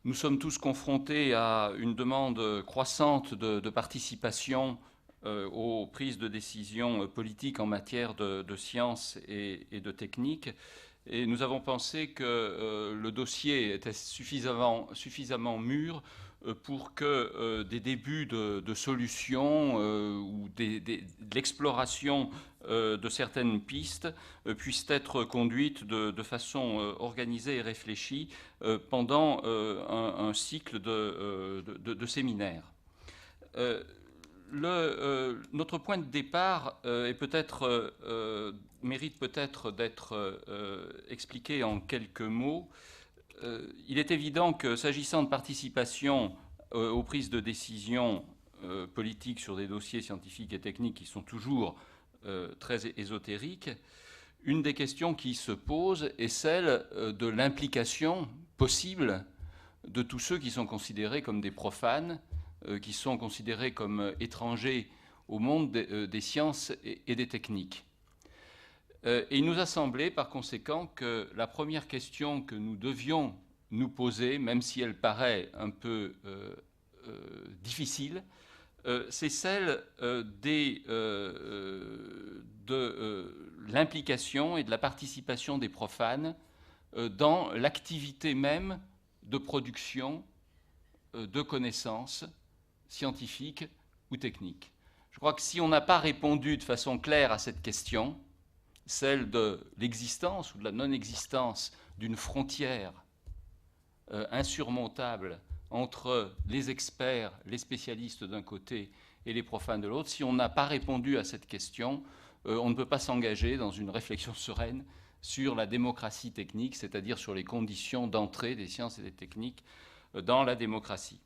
Nous sommes tous confrontés à une demande croissante de participation aux prises de décision politiques en matière de sciences et de technique. Et nous avons pensé que le dossier était suffisamment mûr pour que des débuts de solutions ou de l'exploration de certaines pistes puissent être conduites de façon organisée et réfléchie pendant un cycle de séminaires. Euh, Notre point de départ mérite peut-être d'être expliqué en quelques mots. Il est évident que s'agissant de participation aux prises de décision politiques sur des dossiers scientifiques et techniques qui sont toujours très ésotériques, une des questions qui se pose est celle de l'implication possible de tous ceux qui sont considérés comme des profanes, qui sont considérés comme étrangers au monde des sciences et des techniques. Et il nous a semblé par conséquent que la première question que nous devions nous poser, même si elle paraît un peu difficile, c'est celle de l'implication et de la participation des profanes dans l'activité même de production de connaissances scientifiques ou techniques. Je crois que si on n'a pas répondu de façon claire à cette question, celle de l'existence ou de la non-existence d'une frontière insurmontable entre les experts, les spécialistes d'un côté et les profanes de l'autre, si on n'a pas répondu à cette question, on ne peut pas s'engager dans une réflexion sereine sur la démocratie technique, c'est-à-dire sur les conditions d'entrée des sciences et des techniques dans la démocratie.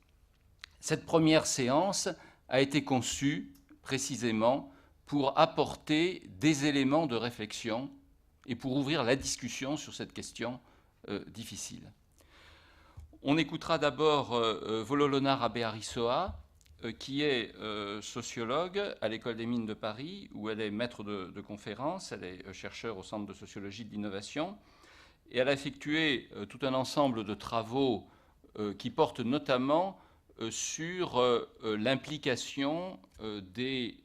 Cette première séance a été conçue précisément pour apporter des éléments de réflexion et pour ouvrir la discussion sur cette question difficile. On écoutera d'abord Vololona Rabé-Arisoa, qui est sociologue à l'École des Mines de Paris, où elle est maître de conférences, elle est chercheure au Centre de sociologie de l'innovation, et elle a effectué tout un ensemble de travaux qui portent notamment sur l'implication des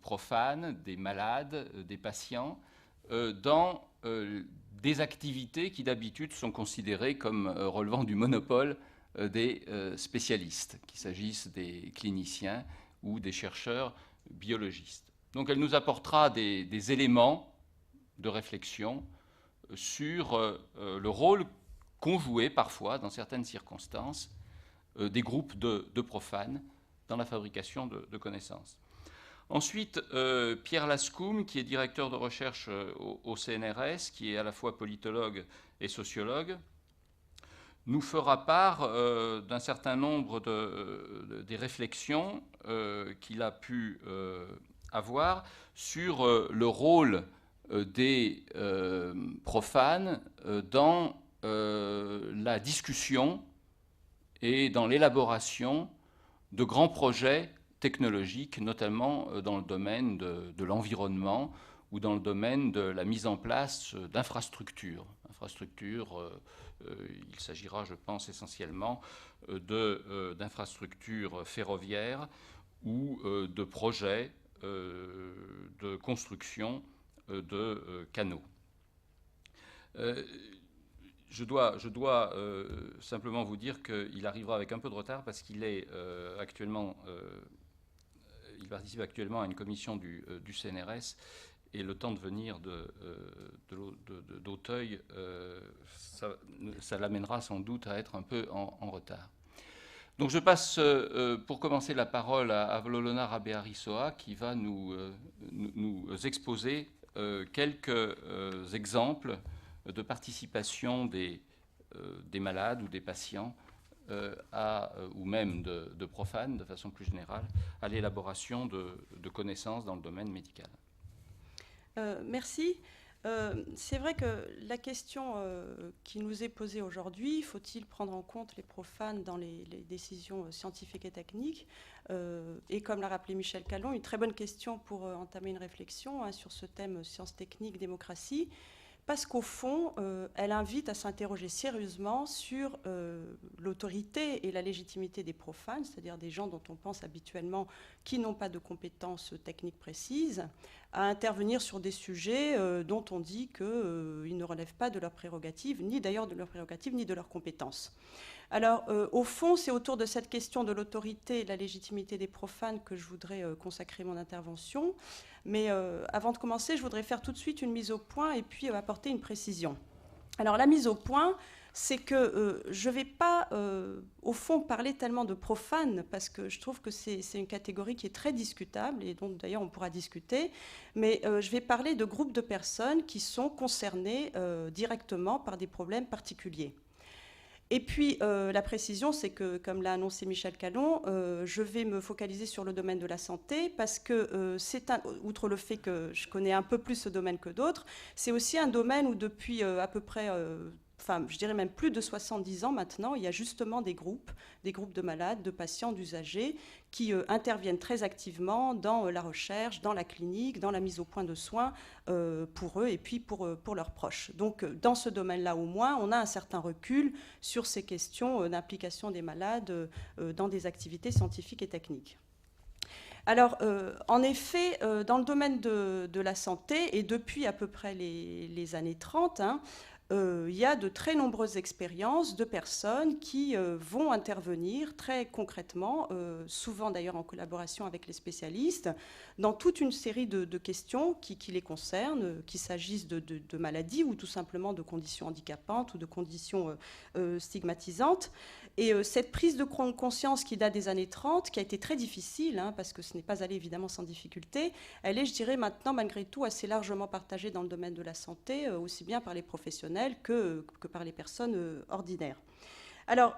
profanes, des malades, des patients dans des activités qui d'habitude sont considérées comme relevant du monopole des spécialistes, qu'il s'agisse des cliniciens ou des chercheurs biologistes. Donc elle nous apportera des éléments de réflexion sur le rôle qu'ont joué parfois, dans certaines circonstances, des groupes de profanes dans la fabrication de connaissances. Ensuite, Pierre Lascoum, qui est directeur de recherche au CNRS, qui est à la fois politologue et sociologue, nous fera part d'un certain nombre des réflexions qu'il a pu avoir sur le rôle des profanes dans la discussion et dans l'élaboration de grands projets technologiques, notamment dans le domaine de l'environnement ou dans le domaine de la mise en place d'infrastructures. Il s'agira, je pense, essentiellement d'infrastructures ferroviaires ou de projets de construction de canaux. Je dois simplement vous dire qu'il arrivera avec un peu de retard parce qu'il est il participe actuellement à une commission du CNRS et le temps de venir d'Auteuil, ça l'amènera sans doute à être un peu en retard. Donc je passe pour commencer la parole à Vololona Rabé-Arisoa qui va nous exposer quelques exemples de participation des malades ou des patients ou même de profanes, de façon plus générale, à l'élaboration de connaissances dans le domaine médical. Merci. C'est vrai que la question qui nous est posée aujourd'hui, faut-il prendre en compte les profanes dans les décisions scientifiques et techniques, et comme l'a rappelé Michel Callon, une très bonne question pour entamer une réflexion sur ce thème sciences techniques, démocratie, parce qu'au fond, elle invite à s'interroger sérieusement sur l'autorité et la légitimité des profanes, c'est-à-dire des gens dont on pense habituellement qui n'ont pas de compétences techniques précises, à intervenir sur des sujets dont on dit qu'ils ne relèvent pas de leurs prérogatives, ni d'ailleurs de leurs prérogatives, ni de leurs compétences. Alors, au fond, c'est autour de cette question de l'autorité et de la légitimité des profanes que je voudrais consacrer mon intervention. Mais avant de commencer, je voudrais faire tout de suite une mise au point et puis apporter une précision. Alors, la mise au point, c'est que je ne vais pas, au fond, parler tellement de profanes, parce que je trouve que c'est une catégorie qui est très discutable, et dont d'ailleurs on pourra discuter, mais je vais parler de groupes de personnes qui sont concernées directement par des problèmes particuliers. Et puis, la précision, c'est que, comme l'a annoncé Michel Callon, je vais me focaliser sur le domaine de la santé, parce que outre le fait que je connais un peu plus ce domaine que d'autres, c'est aussi un domaine où depuis à peu près, je dirais même plus de 70 ans maintenant, il y a justement des groupes de malades, de patients, d'usagers, qui interviennent très activement dans la recherche, dans la clinique, dans la mise au point de soins pour eux et puis pour leurs proches. Donc dans ce domaine-là au moins, on a un certain recul sur ces questions d'implication des malades dans des activités scientifiques et techniques. Alors, en effet, dans le domaine de la santé, et depuis à peu près les années 30, il y a de très nombreuses expériences de personnes qui vont intervenir très concrètement, souvent d'ailleurs en collaboration avec les spécialistes, dans toute une série de questions qui les concernent, qu'il s'agisse de maladies ou tout simplement de conditions handicapantes ou de conditions stigmatisantes. Et cette prise de conscience qui date des années 30, qui a été très difficile, parce que ce n'est pas allé évidemment sans difficulté, elle est, je dirais, maintenant malgré tout assez largement partagée dans le domaine de la santé, aussi bien par les professionnels que par les personnes ordinaires. Alors,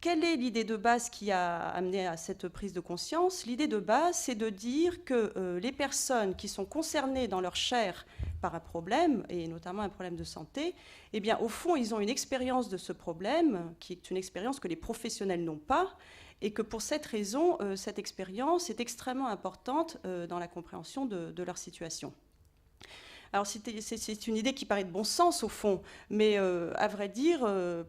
quelle est l'idée de base qui a amené à cette prise de conscience ? L'idée de base, c'est de dire que les personnes qui sont concernées dans leur chair par un problème, et notamment un problème de santé, eh bien, au fond, ils ont une expérience de ce problème, qui est une expérience que les professionnels n'ont pas, et que pour cette raison, cette expérience est extrêmement importante dans la compréhension de leur situation. Alors c'est une idée qui paraît de bon sens au fond, mais à vrai dire,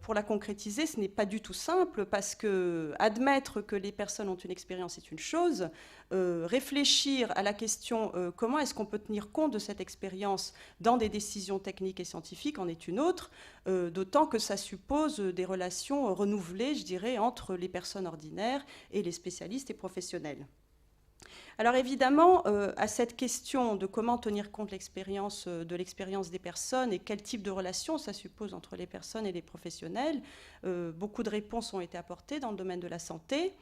pour la concrétiser, ce n'est pas du tout simple, parce que admettre que les personnes ont une expérience est une chose, réfléchir à la question comment est-ce qu'on peut tenir compte de cette expérience dans des décisions techniques et scientifiques en est une autre, d'autant que ça suppose des relations renouvelées, je dirais, entre les personnes ordinaires et les spécialistes et professionnels. Alors évidemment, à cette question de comment tenir compte de l'expérience des personnes et quel type de relation ça suppose entre les personnes et les professionnels, beaucoup de réponses ont été apportées dans le domaine de la santé.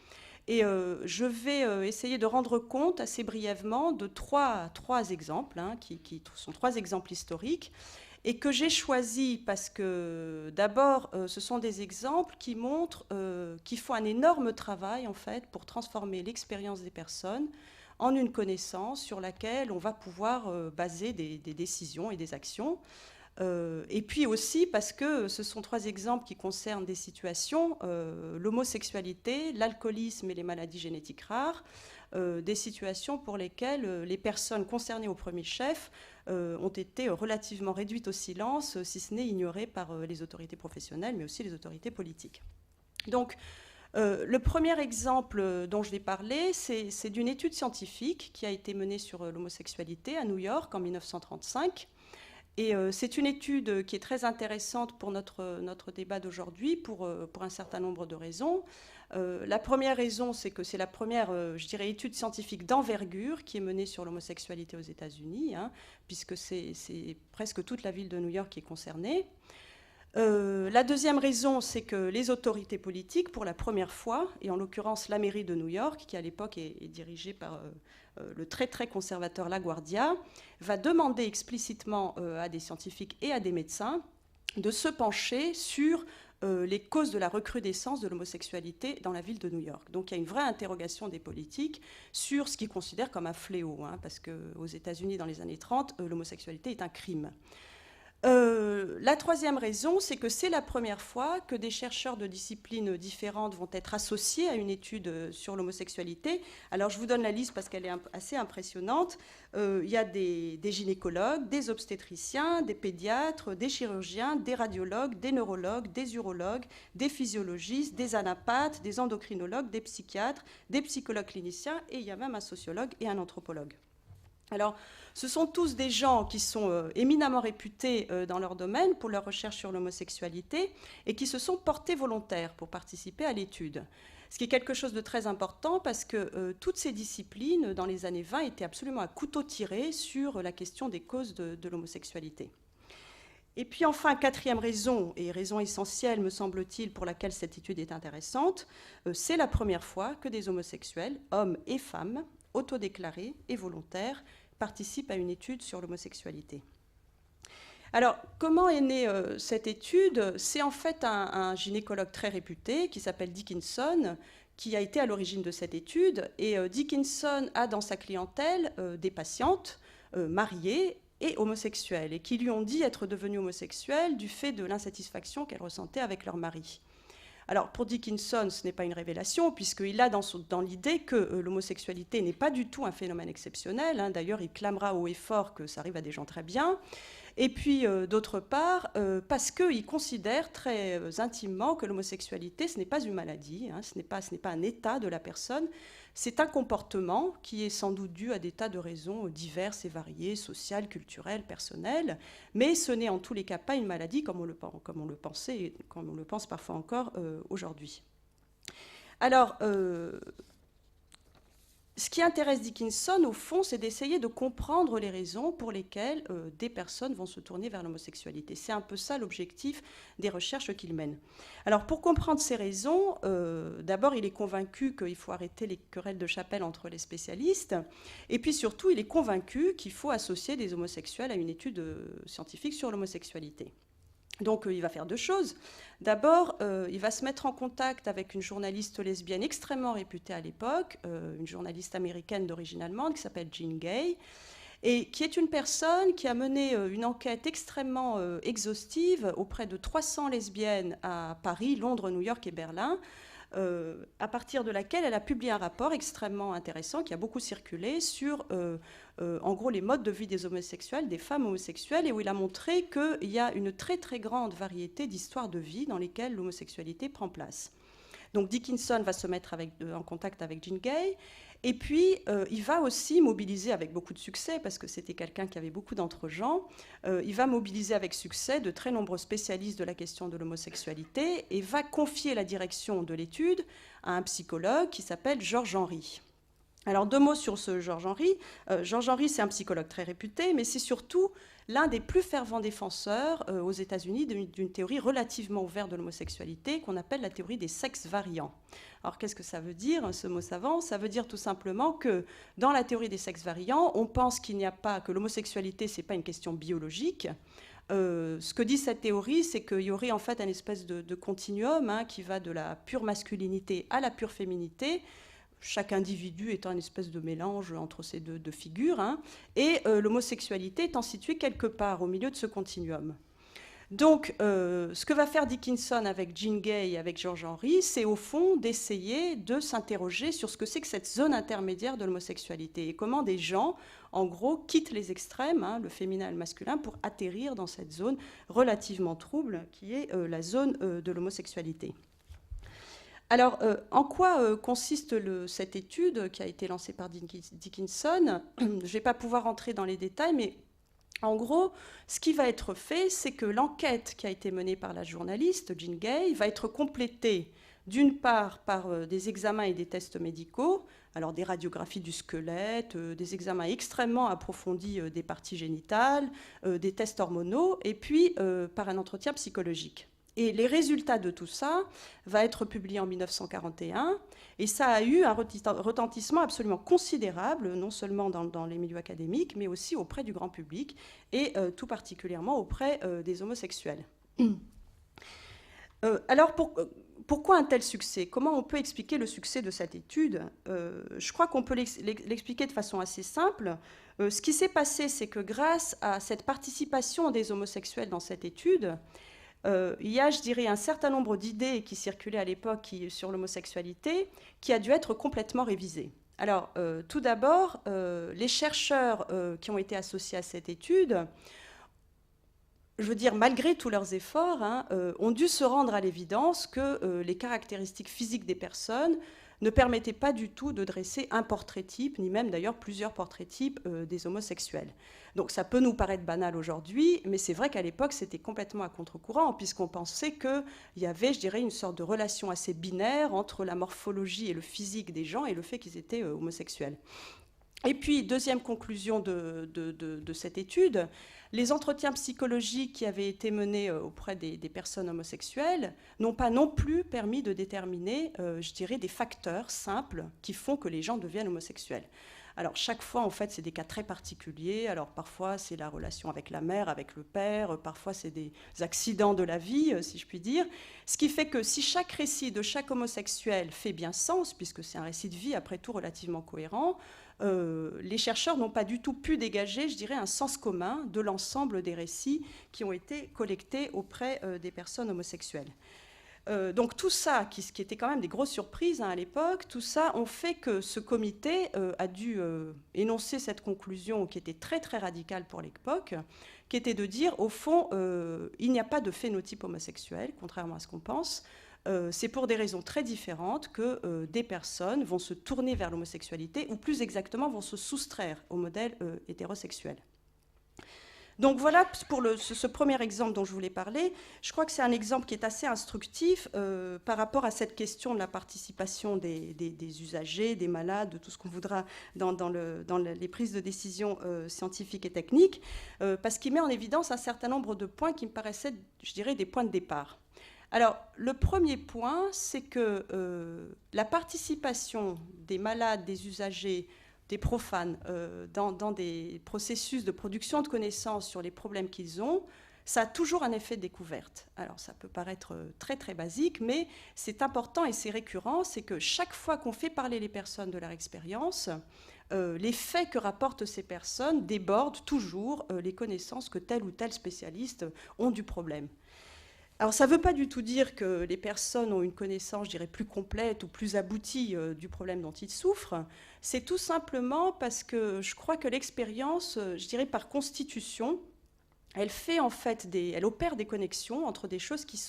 Et je vais essayer de rendre compte assez brièvement de trois exemples, qui sont trois exemples historiques, et que j'ai choisis parce que d'abord, ce sont des exemples qui montrent qu'il faut un énorme travail en fait pour transformer l'expérience des personnes en une connaissance sur laquelle on va pouvoir baser des décisions et des actions. Et puis aussi parce que ce sont trois exemples qui concernent des situations, l'homosexualité, l'alcoolisme et les maladies génétiques rares, des situations pour lesquelles les personnes concernées au premier chef ont été relativement réduites au silence, si ce n'est ignorées par les autorités professionnelles, mais aussi les autorités politiques. Donc, le premier exemple dont je vais parler, c'est d'une étude scientifique qui a été menée sur l'homosexualité à New York en 1935. Et c'est une étude qui est très intéressante pour notre débat d'aujourd'hui pour un certain nombre de raisons. La première raison, c'est que c'est la première, je dirais, étude scientifique d'envergure qui est menée sur l'homosexualité aux États-Unis, puisque c'est presque toute la ville de New York qui est concernée. La deuxième raison, c'est que les autorités politiques, pour la première fois, et en l'occurrence la mairie de New York, qui à l'époque est dirigée par le très très conservateur LaGuardia, va demander explicitement à des scientifiques et à des médecins de se pencher sur les causes de la recrudescence de l'homosexualité dans la ville de New York. Donc il y a une vraie interrogation des politiques sur ce qu'ils considèrent comme un fléau, parce qu'aux États-Unis, dans les années 30, l'homosexualité est un crime. La troisième raison, c'est que c'est la première fois que des chercheurs de disciplines différentes vont être associés à une étude sur l'homosexualité. Alors, je vous donne la liste parce qu'elle est assez impressionnante. Il y a des gynécologues, des obstétriciens, des pédiatres, des chirurgiens, des radiologues, des neurologues, des urologues, des physiologistes, des anapathes, des endocrinologues, des psychiatres, des psychologues cliniciens, et il y a même un sociologue et un anthropologue. Alors, ce sont tous des gens qui sont éminemment réputés dans leur domaine pour leur recherche sur l'homosexualité et qui se sont portés volontaires pour participer à l'étude. Ce qui est quelque chose de très important parce que toutes ces disciplines, dans les années 20, étaient absolument à couteau tiré sur la question des causes de l'homosexualité. Et puis enfin, quatrième raison, et raison essentielle, me semble-t-il, pour laquelle cette étude est intéressante, c'est la première fois que des homosexuels, hommes et femmes, autodéclarés et volontaires, participent à une étude sur l'homosexualité. Alors, comment est née cette étude? C'est en fait un gynécologue très réputé qui s'appelle Dickinson qui a été à l'origine de cette étude. Et Dickinson a dans sa clientèle des patientes mariées et homosexuelles et qui lui ont dit être devenues homosexuelles du fait de l'insatisfaction qu'elles ressentaient avec leur mari. Alors, pour Dickinson, ce n'est pas une révélation, puisqu'il a dans l'idée que l'homosexualité n'est pas du tout un phénomène exceptionnel. Hein. D'ailleurs, il clamera haut et fort que ça arrive à des gens très bien. Et puis, d'autre part, parce qu'il considère très intimement que l'homosexualité, ce n'est pas une maladie, hein, ce n'est pas un état de la personne, c'est un comportement qui est sans doute dû à des tas de raisons diverses et variées, sociales, culturelles, personnelles, mais ce n'est en tous les cas pas une maladie comme on le pensait et comme on le pense parfois encore aujourd'hui. Alors, ce qui intéresse Dickinson, au fond, c'est d'essayer de comprendre les raisons pour lesquelles des personnes vont se tourner vers l'homosexualité. C'est un peu ça l'objectif des recherches qu'il mène. Alors, pour comprendre ces raisons, d'abord, il est convaincu qu'il faut arrêter les querelles de chapelle entre les spécialistes, et puis surtout, il est convaincu qu'il faut associer des homosexuels à une étude scientifique sur l'homosexualité. Donc, il va faire deux choses. D'abord, il va se mettre en contact avec une journaliste lesbienne extrêmement réputée à l'époque, une journaliste américaine d'origine allemande qui s'appelle Jean Gay, et qui est une personne qui a mené une enquête extrêmement exhaustive auprès de 300 lesbiennes à Paris, Londres, New York et Berlin, à partir de laquelle elle a publié un rapport extrêmement intéressant qui a beaucoup circulé sur, en gros, les modes de vie des homosexuels, des femmes homosexuelles, et où il a montré qu'il y a une très très grande variété d'histoires de vie dans lesquelles l'homosexualité prend place. Donc Dickinson va se mettre en contact avec Jean Gay, et puis il va aussi mobiliser avec beaucoup de succès, parce que c'était quelqu'un qui avait beaucoup d'entre-gens, il va mobiliser avec succès de très nombreux spécialistes de la question de l'homosexualité et va confier la direction de l'étude à un psychologue qui s'appelle Georges Henry. Alors, deux mots sur ce Georges Henry. Georges Henry, c'est un psychologue très réputé, mais c'est surtout l'un des plus fervents défenseurs aux États-Unis d'une théorie relativement ouverte de l'homosexualité qu'on appelle la théorie des sexes variants. Alors, qu'est-ce que ça veut dire, ce mot savant? Ça veut dire tout simplement que dans la théorie des sexes variants, on pense que l'homosexualité, ce n'est pas une question biologique. Ce que dit cette théorie, c'est qu'il y aurait en fait un espèce de continuum qui va de la pure masculinité à la pure féminité, chaque individu étant une espèce de mélange entre ces deux figures, et l'homosexualité étant située quelque part au milieu de ce continuum. Donc, ce que va faire Dickinson avec Jean Gay et avec Georges Henry, c'est au fond d'essayer de s'interroger sur ce que c'est que cette zone intermédiaire de l'homosexualité et comment des gens, en gros, quittent les extrêmes, le féminin et le masculin, pour atterrir dans cette zone relativement trouble qui est la zone de l'homosexualité. Alors, en quoi consiste cette étude qui a été lancée par Dickinson? Je ne vais pas pouvoir rentrer dans les détails, mais en gros, ce qui va être fait, c'est que l'enquête qui a été menée par la journaliste Jean Gay va être complétée d'une part par des examens et des tests médicaux, alors des radiographies du squelette, des examens extrêmement approfondis des parties génitales, des tests hormonaux, et puis par un entretien psychologique. Et les résultats de tout ça vont être publiés en 1941, et ça a eu un retentissement absolument considérable, non seulement dans les milieux académiques, mais aussi auprès du grand public, et tout particulièrement auprès des homosexuels. Alors, pourquoi un tel succès? Comment on peut expliquer le succès de cette étude? Je crois qu'on peut l'expliquer de façon assez simple. Ce qui s'est passé, c'est que grâce à cette participation des homosexuels dans cette étude, il y a, je dirais, un certain nombre d'idées qui circulaient à l'époque sur l'homosexualité qui a dû être complètement révisées. Alors, tout d'abord, les chercheurs qui ont été associés à cette étude, je veux dire, malgré tous leurs efforts, ont dû se rendre à l'évidence que les caractéristiques physiques des personnes ne permettaient pas du tout de dresser un portrait type, ni même d'ailleurs plusieurs portraits types des homosexuels. Donc ça peut nous paraître banal aujourd'hui, mais c'est vrai qu'à l'époque, c'était complètement à contre-courant, puisqu'on pensait qu'il y avait, je dirais, une sorte de relation assez binaire entre la morphologie et le physique des gens et le fait qu'ils étaient homosexuels. Et puis, deuxième conclusion de cette étude, les entretiens psychologiques qui avaient été menés auprès des personnes homosexuelles n'ont pas non plus permis de déterminer, je dirais, des facteurs simples qui font que les gens deviennent homosexuels. Alors, chaque fois, en fait, c'est des cas très particuliers. Alors, parfois, c'est la relation avec la mère, avec le père. Parfois, c'est des accidents de la vie, si je puis dire. Ce qui fait que si chaque récit de chaque homosexuel fait bien sens, puisque c'est un récit de vie, après tout, relativement cohérent, les chercheurs n'ont pas du tout pu dégager, je dirais, un sens commun de l'ensemble des récits qui ont été collectés auprès des personnes homosexuelles. Donc tout ça, qui était quand même des grosses surprises à l'époque, tout ça ont fait que ce comité a dû énoncer cette conclusion qui était très très radicale pour l'époque, qui était de dire, au fond, il n'y a pas de phénotype homosexuel, contrairement à ce qu'on pense. C'est pour des raisons très différentes que des personnes vont se tourner vers l'homosexualité, ou plus exactement vont se soustraire au modèle hétérosexuel. Donc voilà pour ce premier exemple dont je voulais parler. Je crois que c'est un exemple qui est assez instructif par rapport à cette question de la participation des usagers, des malades, de tout ce qu'on voudra dans les prises de décision scientifiques et techniques, parce qu'il met en évidence un certain nombre de points qui me paraissaient, je dirais, des points de départ. Alors, le premier point, c'est que la participation des malades, des usagers, des profanes dans des processus de production de connaissances sur les problèmes qu'ils ont, ça a toujours un effet de découverte. Alors, ça peut paraître très, très basique, mais c'est important et c'est récurrent, c'est que chaque fois qu'on fait parler les personnes de leur expérience, les faits que rapportent ces personnes débordent toujours les connaissances que tel ou tel spécialiste ont du problème. Alors, ça ne veut pas du tout dire que les personnes ont une connaissance, je dirais, plus complète ou plus aboutie du problème dont ils souffrent. C'est tout simplement parce que je crois que l'expérience, je dirais, par constitution, elle fait en fait elle opère des connexions entre des choses qui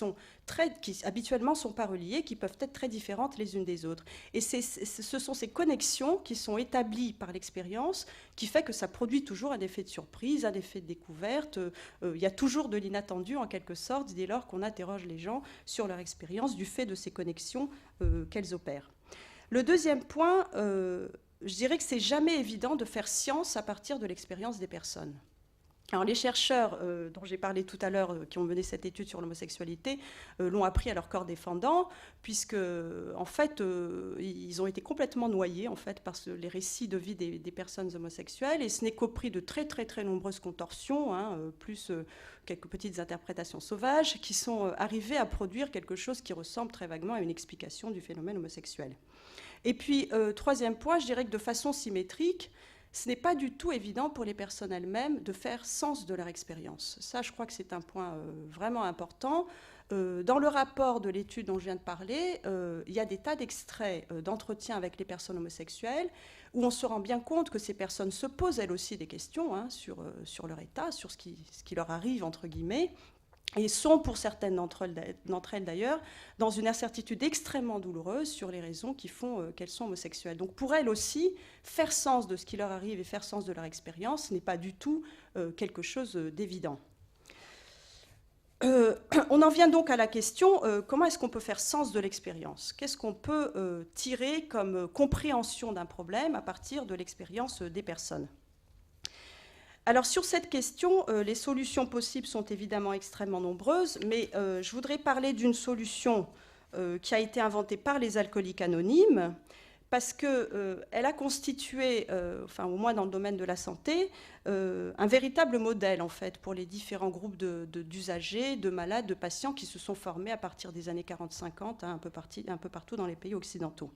habituellement ne sont pas reliées, qui peuvent être très différentes les unes des autres. Et ce sont ces connexions qui sont établies par l'expérience qui fait que ça produit toujours un effet de surprise, un effet de découverte. Il y a toujours de l'inattendu en quelque sorte dès lors qu'on interroge les gens sur leur expérience du fait de ces connexions qu'elles opèrent. Le deuxième point, je dirais que c'est jamais évident de faire science à partir de l'expérience des personnes. Alors, les chercheurs dont j'ai parlé tout à l'heure, qui ont mené cette étude sur l'homosexualité, l'ont appris à leur corps défendant, puisque, en fait, ils ont été complètement noyés, en fait, par les récits de vie des personnes homosexuelles, et ce n'est qu'au prix de très, très, très nombreuses contorsions, plus quelques petites interprétations sauvages, qui sont arrivées à produire quelque chose qui ressemble très vaguement à une explication du phénomène homosexuel. Et puis, troisième point, je dirais que de façon symétrique, ce n'est pas du tout évident pour les personnes elles-mêmes de faire sens de leur expérience. Ça, je crois que c'est un point vraiment important. Dans le rapport de l'étude dont je viens de parler, il y a des tas d'extraits d'entretiens avec les personnes homosexuelles où on se rend bien compte que ces personnes se posent elles aussi des questions sur leur état, sur ce qui leur arrive, entre guillemets, et sont, pour certaines d'entre elles d'ailleurs, dans une incertitude extrêmement douloureuse sur les raisons qui font qu'elles sont homosexuelles. Donc pour elles aussi, faire sens de ce qui leur arrive et faire sens de leur expérience n'est pas du tout quelque chose d'évident. On en vient donc à la question, comment est-ce qu'on peut faire sens de l'expérience? Qu'est-ce qu'on peut tirer comme compréhension d'un problème à partir de l'expérience des personnes? Alors sur cette question, les solutions possibles sont évidemment extrêmement nombreuses, mais je voudrais parler d'une solution qui a été inventée par les alcooliques anonymes, parce qu'elle a constitué, enfin au moins dans le domaine de la santé, un véritable modèle en fait pour les différents groupes d'usagers, de malades, de patients qui se sont formés à partir des années 40-50 un peu partout dans les pays occidentaux.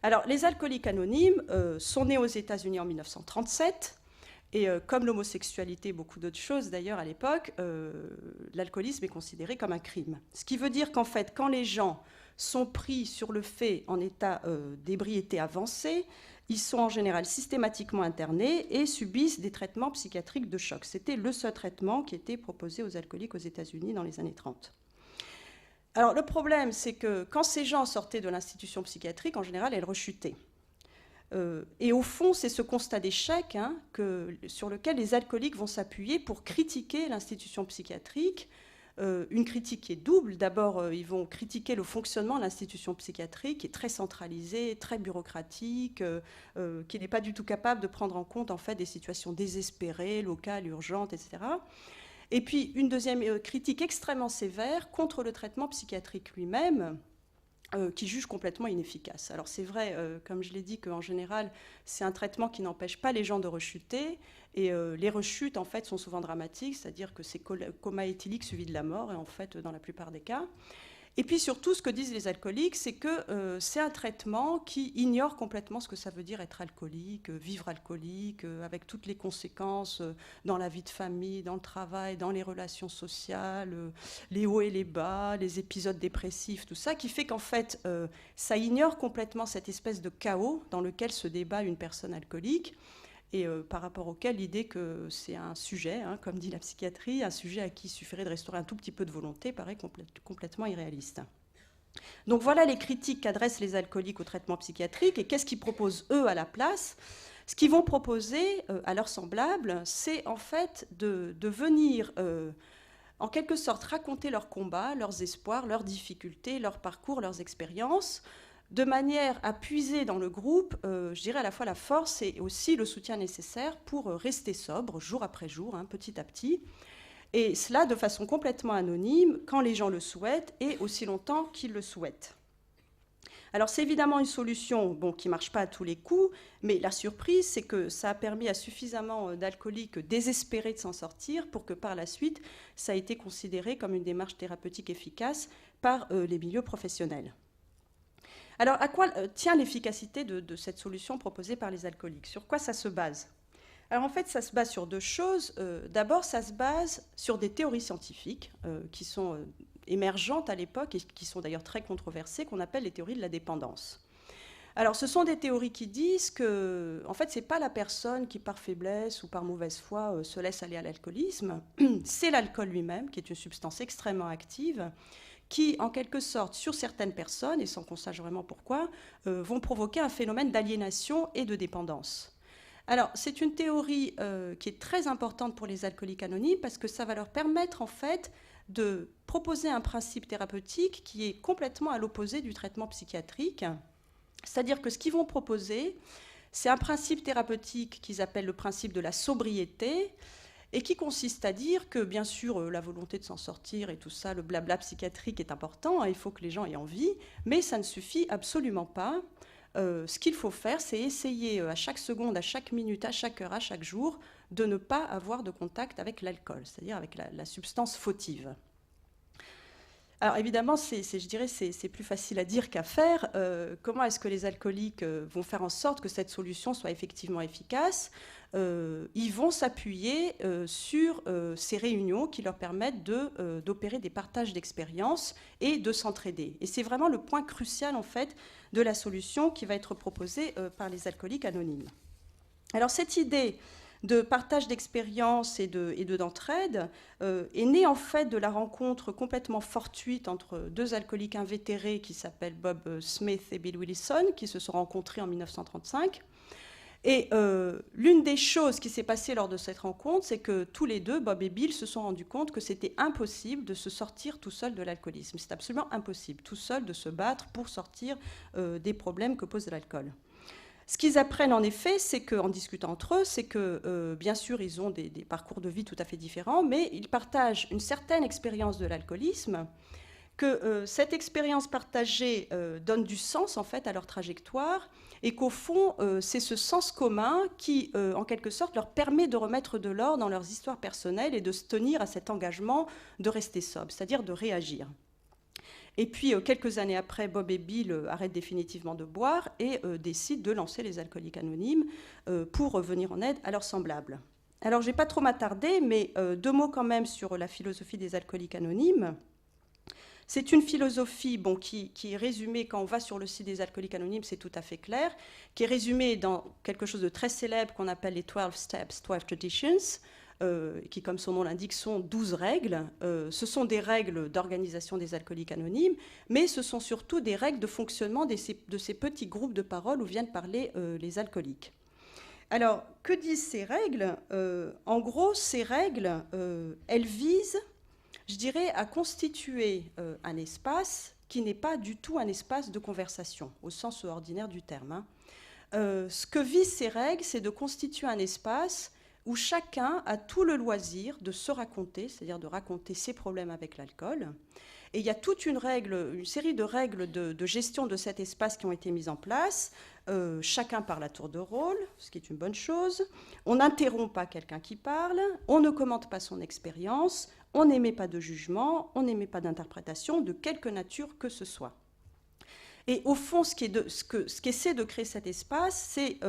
Alors les alcooliques anonymes sont nés aux États-Unis en 1937. Et comme l'homosexualité et beaucoup d'autres choses d'ailleurs à l'époque, l'alcoolisme est considéré comme un crime. Ce qui veut dire qu'en fait, quand les gens sont pris sur le fait en état d'ébriété avancée, ils sont en général systématiquement internés et subissent des traitements psychiatriques de choc. C'était le seul traitement qui était proposé aux alcooliques aux États-Unis dans les années 30. Alors le problème, c'est que quand ces gens sortaient de l'institution psychiatrique, en général, elles rechutaient. Et au fond, c'est ce constat d'échec sur lequel les alcooliques vont s'appuyer pour critiquer l'institution psychiatrique. Une critique qui est double. D'abord, ils vont critiquer le fonctionnement de l'institution psychiatrique, qui est très centralisée, très bureaucratique, qui n'est pas du tout capable de prendre en compte en fait, des situations désespérées, locales, urgentes, etc. Et puis, une deuxième critique extrêmement sévère contre le traitement psychiatrique lui-même, qui juge complètement inefficace. Alors c'est vrai, comme je l'ai dit, qu'en général, c'est un traitement qui n'empêche pas les gens de rechuter, et les rechutes, en fait, sont souvent dramatiques, c'est-à-dire que c'est coma éthylique suivi de la mort, et en fait, dans la plupart des cas. Et puis surtout, ce que disent les alcooliques, c'est que c'est un traitement qui ignore complètement ce que ça veut dire être alcoolique, vivre alcoolique, avec toutes les conséquences dans la vie de famille, dans le travail, dans les relations sociales, les hauts et les bas, les épisodes dépressifs, tout ça, qui fait qu'en fait, ça ignore complètement cette espèce de chaos dans lequel se débat une personne alcoolique, et par rapport auquel l'idée que c'est un sujet, comme dit la psychiatrie, un sujet à qui il suffirait de restaurer un tout petit peu de volonté, paraît complètement irréaliste. Donc voilà les critiques qu'adressent les alcooliques au traitement psychiatrique, et qu'est-ce qu'ils proposent eux à la place? Ce qu'ils vont proposer à leurs semblables, c'est en fait de venir en quelque sorte raconter leurs combats, leurs espoirs, leurs difficultés, leurs parcours, leurs expériences, de manière à puiser dans le groupe, je dirais à la fois la force et aussi le soutien nécessaire pour rester sobre jour après jour, petit à petit, et cela de façon complètement anonyme quand les gens le souhaitent et aussi longtemps qu'ils le souhaitent. Alors c'est évidemment une solution qui ne marche pas à tous les coups, mais la surprise, c'est que ça a permis à suffisamment d'alcooliques désespérés de s'en sortir pour que par la suite, ça a été considéré comme une démarche thérapeutique efficace par les milieux professionnels. Alors, à quoi tient l'efficacité de cette solution proposée par les alcooliques? Sur quoi ça se base? Alors, en fait, ça se base sur deux choses. D'abord, ça se base sur des théories scientifiques qui sont émergentes à l'époque et qui sont d'ailleurs très controversées, qu'on appelle les théories de la dépendance. Alors, ce sont des théories qui disent que, en fait, ce n'est pas la personne qui, par faiblesse ou par mauvaise foi, se laisse aller à l'alcoolisme. C'est l'alcool lui-même, qui est une substance extrêmement active, qui, en quelque sorte, sur certaines personnes, et sans qu'on sache vraiment pourquoi, vont provoquer un phénomène d'aliénation et de dépendance. Alors, c'est une théorie qui est très importante pour les alcooliques anonymes parce que ça va leur permettre, en fait, de proposer un principe thérapeutique qui est complètement à l'opposé du traitement psychiatrique. C'est-à-dire que ce qu'ils vont proposer, c'est un principe thérapeutique qu'ils appellent le principe de la sobriété, et qui consiste à dire que, bien sûr, la volonté de s'en sortir et tout ça, le blabla psychiatrique est important, il faut que les gens aient envie, mais ça ne suffit absolument pas. Ce qu'il faut faire, c'est essayer à chaque seconde, à chaque minute, à chaque heure, à chaque jour, de ne pas avoir de contact avec l'alcool, c'est-à-dire avec la substance fautive. Alors évidemment, je dirais c'est plus facile à dire qu'à faire. Comment est-ce que les alcooliques vont faire en sorte que cette solution soit effectivement efficace? Ils vont s'appuyer sur ces réunions qui leur permettent d'opérer des partages d'expériences et de s'entraider. Et c'est vraiment le point crucial en fait de la solution qui va être proposée par les alcooliques anonymes. Alors cette idée de partage d'expériences et d'entraide est née en fait de la rencontre complètement fortuite entre deux alcooliques invétérés qui s'appellent Bob Smith et Bill Willison, qui se sont rencontrés en 1935. Et l'une des choses qui s'est passée lors de cette rencontre, c'est que tous les deux, Bob et Bill, se sont rendus compte que c'était impossible de se sortir tout seul de l'alcoolisme. C'est absolument impossible, tout seul, de se battre pour sortir des problèmes que pose l'alcool. Ce qu'ils apprennent en effet, c'est qu'en discutant entre eux, c'est que bien sûr ils ont des parcours de vie tout à fait différents, mais ils partagent une certaine expérience de l'alcoolisme que cette expérience partagée donne du sens en fait à leur trajectoire et qu'au fond, c'est ce sens commun qui, en quelque sorte, leur permet de remettre de l'ordre dans leurs histoires personnelles et de se tenir à cet engagement de rester sobre, c'est-à-dire de réagir. Et puis, quelques années après, Bob et Bill arrêtent définitivement de boire et décident de lancer les Alcooliques Anonymes pour venir en aide à leurs semblables. Alors, je ne vais pas trop m'attarder, mais 2 mots quand même sur la philosophie des Alcooliques Anonymes. C'est une philosophie qui est résumée, quand on va sur le site des Alcooliques Anonymes, c'est tout à fait clair, qui est résumée dans quelque chose de très célèbre qu'on appelle les 12 Steps, 12 Traditions, qui, comme son nom l'indique, sont 12 règles. Ce sont des règles d'organisation des Alcooliques Anonymes, mais ce sont surtout des règles de fonctionnement de ces petits groupes de parole où viennent parler les alcooliques. Alors, que disent ces règles ? En gros, ces règles, elles visent, je dirais, à constituer un espace qui n'est pas du tout un espace de conversation, au sens ordinaire du terme. Ce que visent ces règles, c'est de constituer un espace où chacun a tout le loisir de se raconter, c'est-à-dire de raconter ses problèmes avec l'alcool. Et il y a toute une série de règles de gestion de cet espace qui ont été mises en place. Chacun parle à tour de rôle, ce qui est une bonne chose. On n'interrompt pas quelqu'un qui parle. On ne commente pas son expérience. On n'émet pas de jugement. On n'émet pas d'interprétation de quelque nature que ce soit. Et au fond, ce qu'essaie de créer cet espace, c'est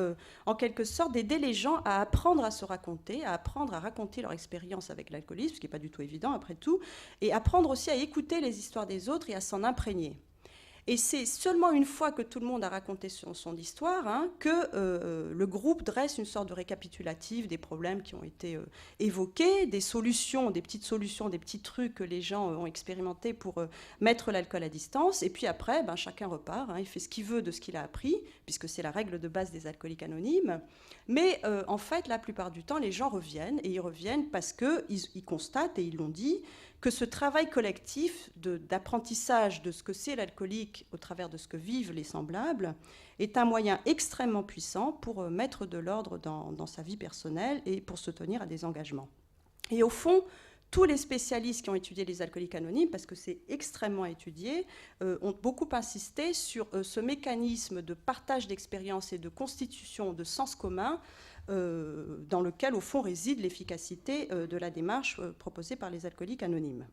en quelque sorte d'aider les gens à apprendre à se raconter, à apprendre à raconter leur expérience avec l'alcoolisme, ce qui n'est pas du tout évident après tout, et apprendre aussi à écouter les histoires des autres et à s'en imprégner. Et c'est seulement une fois que tout le monde a raconté son histoire que le groupe dresse une sorte de récapitulatif des problèmes qui ont été évoqués, des solutions, des petites solutions, des petits trucs que les gens ont expérimentés pour mettre l'alcool à distance. Et puis après, chacun repart, il fait ce qu'il veut de ce qu'il a appris, puisque c'est la règle de base des Alcooliques Anonymes. Mais en fait, la plupart du temps, les gens reviennent, et ils reviennent parce qu'ils constatent, et ils l'ont dit, que ce travail collectif d'apprentissage de ce que c'est l'alcoolique au travers de ce que vivent les semblables est un moyen extrêmement puissant pour mettre de l'ordre dans sa vie personnelle et pour se tenir à des engagements. Et au fond, tous les spécialistes qui ont étudié les alcooliques anonymes, parce que c'est extrêmement étudié, ont beaucoup insisté sur ce mécanisme de partage d'expériences et de constitution de sens commun dans lequel, au fond, réside l'efficacité de la démarche proposée par les alcooliques anonymes.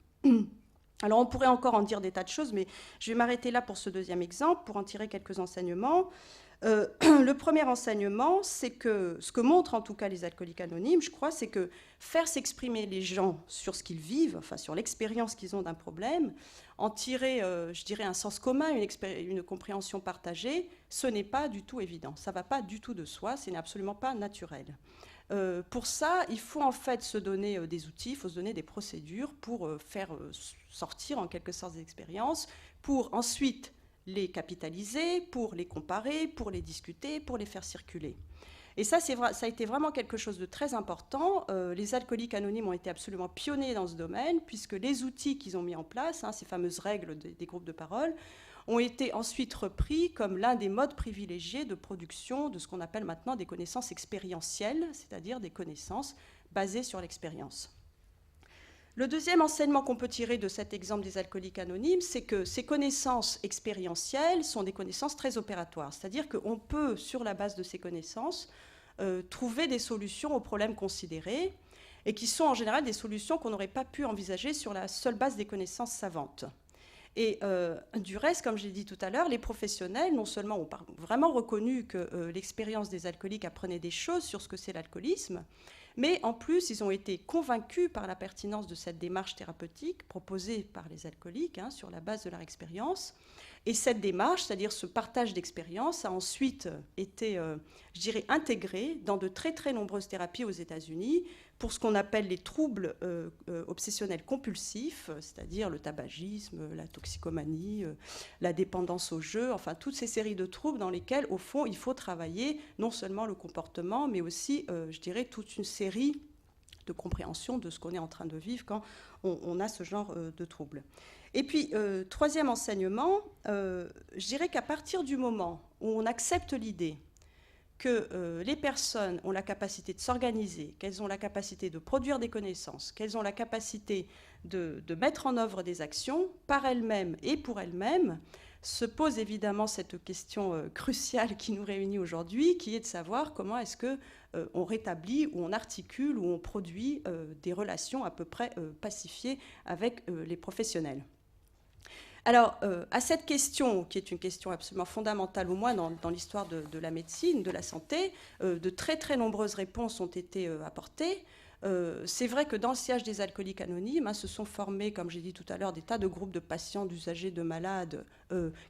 Alors, on pourrait encore en dire des tas de choses, mais je vais m'arrêter là pour ce deuxième exemple, pour en tirer quelques enseignements. Le premier enseignement, c'est que ce que montrent en tout cas les alcooliques anonymes, je crois, c'est que faire s'exprimer les gens sur ce qu'ils vivent, enfin sur l'expérience qu'ils ont d'un problème, en tirer, je dirais, un sens commun, une compréhension partagée, ce n'est pas du tout évident. Ça ne va pas du tout de soi, ce n'est absolument pas naturel. Pour ça, il faut en fait se donner des outils, il faut se donner des procédures pour faire sortir en quelque sorte des expériences, pour ensuite les capitaliser, pour les comparer, pour les discuter, pour les faire circuler. Et ça, ça a été vraiment quelque chose de très important. Les alcooliques anonymes ont été absolument pionniers dans ce domaine, puisque les outils qu'ils ont mis en place, ces fameuses règles des groupes de parole, ont été ensuite repris comme l'un des modes privilégiés de production de ce qu'on appelle maintenant des connaissances expérientielles, c'est-à-dire des connaissances basées sur l'expérience. Le deuxième enseignement qu'on peut tirer de cet exemple des alcooliques anonymes, c'est que ces connaissances expérientielles sont des connaissances très opératoires. C'est-à-dire qu'on peut, sur la base de ces connaissances, trouver des solutions aux problèmes considérés et qui sont en général des solutions qu'on n'aurait pas pu envisager sur la seule base des connaissances savantes. Et du reste, comme je l'ai dit tout à l'heure, les professionnels, non seulement ont vraiment reconnu que l'expérience des alcooliques apprenait des choses sur ce que c'est l'alcoolisme, mais en plus, ils ont été convaincus par la pertinence de cette démarche thérapeutique proposée par les alcooliques sur la base de leur expérience. Et cette démarche, c'est-à-dire ce partage d'expérience, a ensuite été, je dirais, intégrée dans de très très nombreuses thérapies aux États-Unis pour ce qu'on appelle les troubles obsessionnels compulsifs, c'est-à-dire le tabagisme, la toxicomanie, la dépendance au jeu, enfin toutes ces séries de troubles dans lesquels, au fond, il faut travailler non seulement le comportement, mais aussi, je dirais, toute une série de compréhension de ce qu'on est en train de vivre quand on a ce genre de troubles. Et puis, troisième enseignement, je dirais qu'à partir du moment où on accepte l'idée que les personnes ont la capacité de s'organiser, qu'elles ont la capacité de produire des connaissances, qu'elles ont la capacité de mettre en œuvre des actions par elles-mêmes et pour elles-mêmes, se pose évidemment cette question cruciale qui nous réunit aujourd'hui, qui est de savoir comment est-ce qu'on rétablit ou on articule ou on produit des relations à peu près pacifiées avec les professionnels. Alors, à cette question, qui est une question absolument fondamentale, au moins dans l'histoire de la médecine, de la santé, de très très nombreuses réponses ont été apportées. C'est vrai que dans le sillage des alcooliques anonymes, se sont formés, comme j'ai dit tout à l'heure, des tas de groupes de patients, d'usagers, de malades,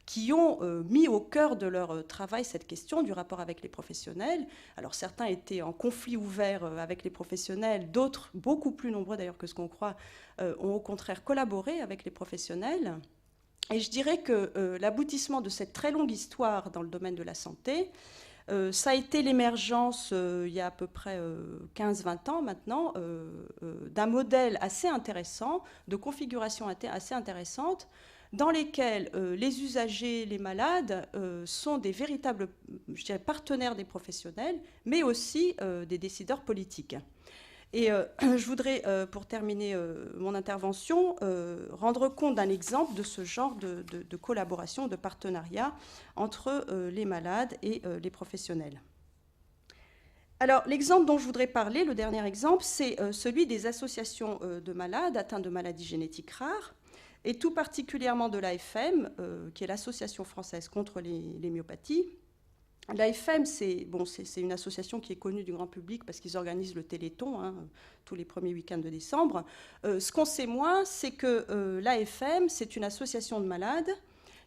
qui ont mis au cœur de leur travail cette question du rapport avec les professionnels. Alors certains étaient en conflit ouvert avec les professionnels, d'autres, beaucoup plus nombreux d'ailleurs que ce qu'on croit, ont au contraire collaboré avec les professionnels. Et je dirais que l'aboutissement de cette très longue histoire dans le domaine de la santé, ça a été l'émergence, il y a à peu près 15-20 ans maintenant, d'un modèle assez intéressant, de configuration assez intéressante, dans lesquelles les usagers, les malades, sont des véritables, je dirais, partenaires des professionnels, mais aussi des décideurs politiques. Et je voudrais, pour terminer mon intervention, rendre compte d'un exemple de ce genre de collaboration, de partenariat entre les malades et les professionnels. Alors, l'exemple dont je voudrais parler, le dernier exemple, c'est celui des associations de malades atteints de maladies génétiques rares, et tout particulièrement de l'AFM, qui est l'Association française contre les myopathies. L'AFM, c'est une association qui est connue du grand public parce qu'ils organisent le Téléthon tous les premiers week-ends de décembre. Ce qu'on sait moins, c'est que l'AFM, c'est une association de malades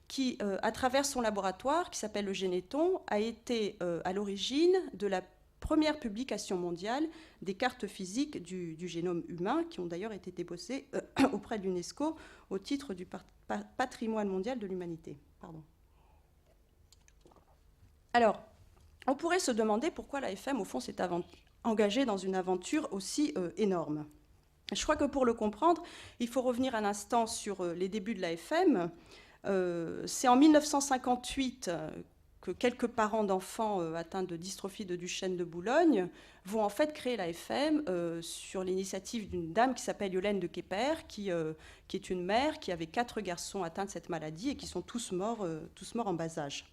qui, à travers son laboratoire, qui s'appelle le Généton, a été à l'origine de la première publication mondiale des cartes physiques du génome humain, qui ont d'ailleurs été déposées auprès de l'UNESCO au titre du patrimoine mondial de l'humanité. Pardon. Alors, on pourrait se demander pourquoi l'AFM, au fond, s'est engagée dans une aventure aussi énorme. Je crois que pour le comprendre, il faut revenir un instant sur les débuts de l'AFM. C'est en 1958 que quelques parents d'enfants atteints de dystrophie de Duchenne de Boulogne vont en fait créer l'AFM sur l'initiative d'une dame qui s'appelle Yolaine de Quépert, qui est une mère qui avait 4 garçons atteints de cette maladie et qui sont tous morts en bas âge.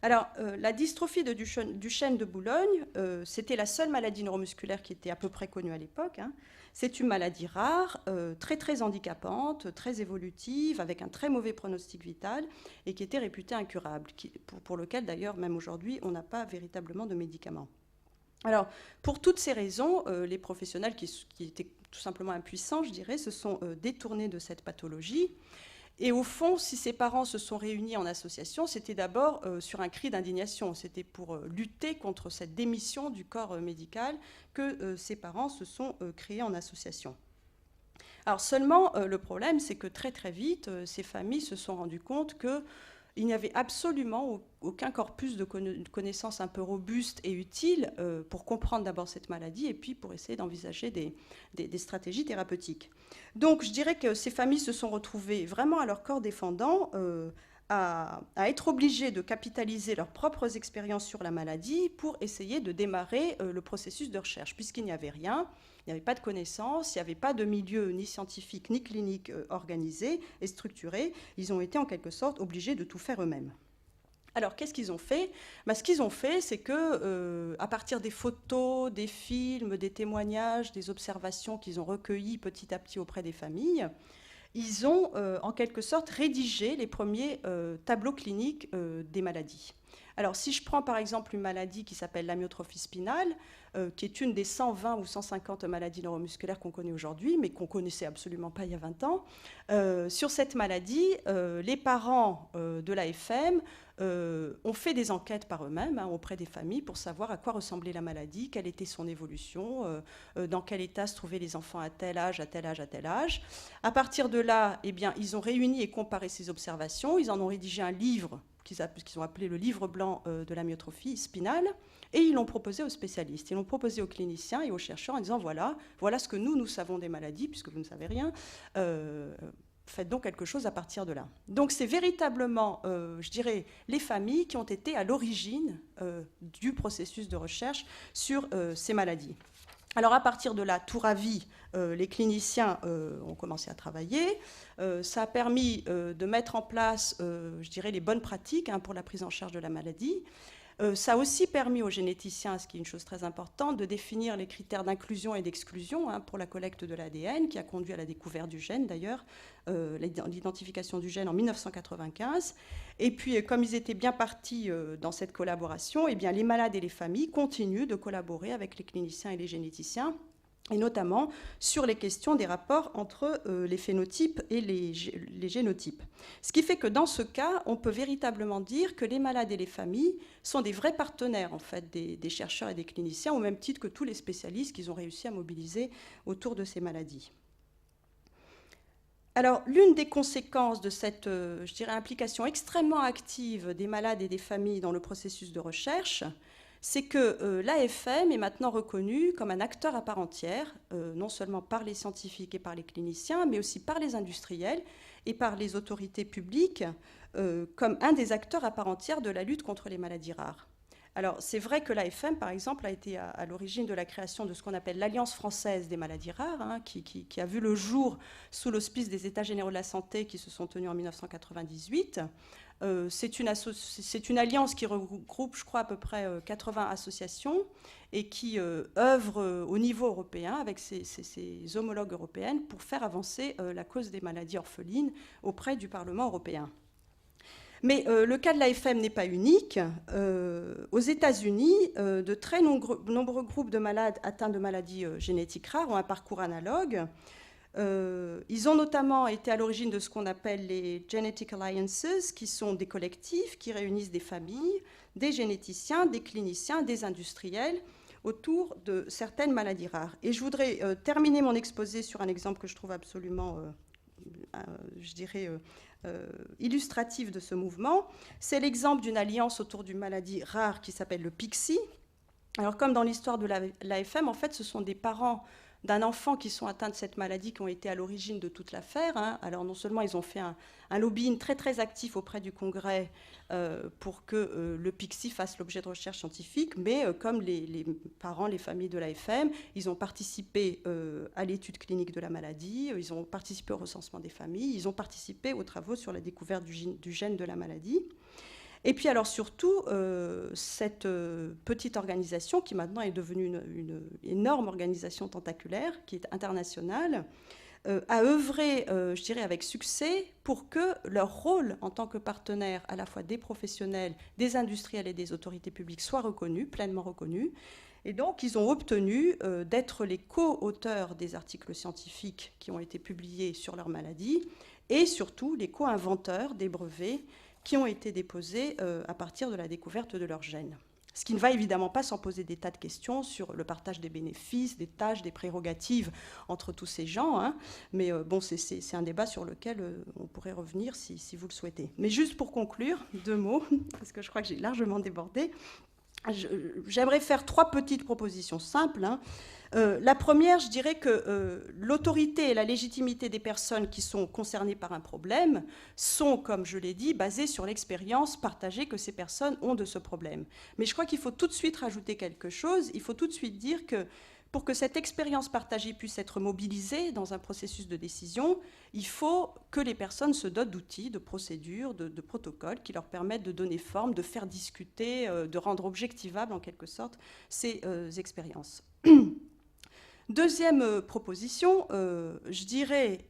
Alors, la dystrophie de Duchenne de Boulogne, c'était la seule maladie neuromusculaire qui était à peu près connue à l'époque. C'est une maladie rare, très très handicapante, très évolutive, avec un très mauvais pronostic vital et qui était réputée incurable, pour lequel d'ailleurs, même aujourd'hui, on n'a pas véritablement de médicaments. Alors, pour toutes ces raisons, les professionnels qui étaient tout simplement impuissants, je dirais, se sont détournés de cette pathologie. Et au fond, si ces parents se sont réunis en association, c'était d'abord sur un cri d'indignation. C'était pour lutter contre cette démission du corps médical que ces parents se sont créés en association. Alors seulement, le problème, c'est que très très vite, ces familles se sont rendues compte qu'il n'y avait absolument aucun corpus de connaissances un peu robuste et utile pour comprendre d'abord cette maladie et puis pour essayer d'envisager des stratégies thérapeutiques. Donc je dirais que ces familles se sont retrouvées vraiment à leur corps défendant à être obligées de capitaliser leurs propres expériences sur la maladie pour essayer de démarrer le processus de recherche, puisqu'il n'y avait rien. Il n'y avait pas de connaissances, il n'y avait pas de milieu ni scientifique ni clinique organisé et structuré. Ils ont été en quelque sorte obligés de tout faire eux-mêmes. Alors, qu'est-ce qu'ils ont fait ? Ce qu'ils ont fait, c'est que, à partir des photos, des films, des témoignages, des observations qu'ils ont recueillies petit à petit auprès des familles, ils ont en quelque sorte rédigé les premiers tableaux cliniques des maladies. Alors, si je prends par exemple une maladie qui s'appelle l'amyotrophie spinale, qui est une des 120 ou 150 maladies neuromusculaires qu'on connaît aujourd'hui, mais qu'on ne connaissait absolument pas il y a 20 ans, sur cette maladie, les parents de l'AFM ont fait des enquêtes par eux-mêmes auprès des familles pour savoir à quoi ressemblait la maladie, quelle était son évolution, dans quel état se trouvaient les enfants à tel âge, à tel âge, à tel âge. À partir de là, eh bien, ils ont réuni et comparé ces observations, ils en ont rédigé un livre qu'ils ont appelé le livre blanc de l'amyotrophie spinale, et ils l'ont proposé aux spécialistes, ils l'ont proposé aux cliniciens et aux chercheurs en disant voilà ce que nous savons des maladies, puisque vous ne savez rien, faites donc quelque chose à partir de là. Donc c'est véritablement, je dirais, les familles qui ont été à l'origine du processus de recherche sur ces maladies. Alors à partir de là, tout ravi, les cliniciens ont commencé à travailler. Ça a permis de mettre en place, je dirais, les bonnes pratiques pour la prise en charge de la maladie. Ça a aussi permis aux généticiens, ce qui est une chose très importante, de définir les critères d'inclusion et d'exclusion pour la collecte de l'ADN, qui a conduit à la découverte du gène d'ailleurs, l'identification du gène en 1995. Et puis, comme ils étaient bien partis dans cette collaboration, eh bien, les malades et les familles continuent de collaborer avec les cliniciens et les généticiens, et notamment sur les questions des rapports entre les phénotypes et les génotypes. Ce qui fait que dans ce cas, on peut véritablement dire que les malades et les familles sont des vrais partenaires en fait, des chercheurs et des cliniciens, au même titre que tous les spécialistes qu'ils ont réussi à mobiliser autour de ces maladies. Alors, l'une des conséquences de cette, je dirais, implication extrêmement active des malades et des familles dans le processus de recherche, c'est que l'AFM est maintenant reconnue comme un acteur à part entière, non seulement par les scientifiques et par les cliniciens, mais aussi par les industriels et par les autorités publiques, comme un des acteurs à part entière de la lutte contre les maladies rares. Alors, c'est vrai que l'AFM, par exemple, a été à l'origine de la création de ce qu'on appelle l'Alliance française des maladies rares, qui a vu le jour sous l'auspice des États généraux de la santé qui se sont tenus en 1998. C'est une alliance qui regroupe, je crois, à peu près 80 associations et qui œuvre au niveau européen avec ses homologues européennes pour faire avancer la cause des maladies orphelines auprès du Parlement européen. Mais le cas de l'AFM n'est pas unique. Aux États-Unis, de très nombreux groupes de malades atteints de maladies génétiques rares ont un parcours analogue. Ils ont notamment été à l'origine de ce qu'on appelle les Genetic Alliances, qui sont des collectifs qui réunissent des familles, des généticiens, des cliniciens, des industriels autour de certaines maladies rares. Et je voudrais terminer mon exposé sur un exemple que je trouve absolument, je dirais, illustratif de ce mouvement. C'est l'exemple d'une alliance autour d'une maladie rare qui s'appelle le PIXI. Alors, comme dans l'histoire de l'AFM, en fait, ce sont des parents d'un enfant qui sont atteints de cette maladie qui ont été à l'origine de toute l'affaire. Alors non seulement ils ont fait un lobbying très très actif auprès du Congrès pour que le PIXI fasse l'objet de recherches scientifiques, mais comme les parents, les familles de l'AFM, ils ont participé à l'étude clinique de la maladie, ils ont participé au recensement des familles, ils ont participé aux travaux sur la découverte du gène de la maladie. Et puis alors surtout, cette petite organisation qui maintenant est devenue une énorme organisation tentaculaire, qui est internationale, a œuvré, je dirais, avec succès pour que leur rôle en tant que partenaire à la fois des professionnels, des industriels et des autorités publiques soit reconnu, pleinement reconnu. Et donc, ils ont obtenu d'être les co-auteurs des articles scientifiques qui ont été publiés sur leur maladie et surtout les co-inventeurs des brevets qui ont été déposés à partir de la découverte de leur gène. Ce qui ne va évidemment pas sans poser des tas de questions sur le partage des bénéfices, des tâches, des prérogatives entre tous ces gens. Mais bon, c'est un débat sur lequel on pourrait revenir si vous le souhaitez. Mais juste pour conclure, 2 mots, parce que je crois que j'ai largement débordé. J'aimerais faire 3 petites propositions simples. La première, je dirais que l'autorité et la légitimité des personnes qui sont concernées par un problème sont, comme je l'ai dit, basées sur l'expérience partagée que ces personnes ont de ce problème. Mais je crois qu'il faut tout de suite rajouter quelque chose. Il faut tout de suite dire que pour que cette expérience partagée puisse être mobilisée dans un processus de décision, il faut que les personnes se dotent d'outils, de procédures, de protocoles qui leur permettent de donner forme, de faire discuter, de rendre objectivables en quelque sorte ces expériences. Deuxième proposition, je dirais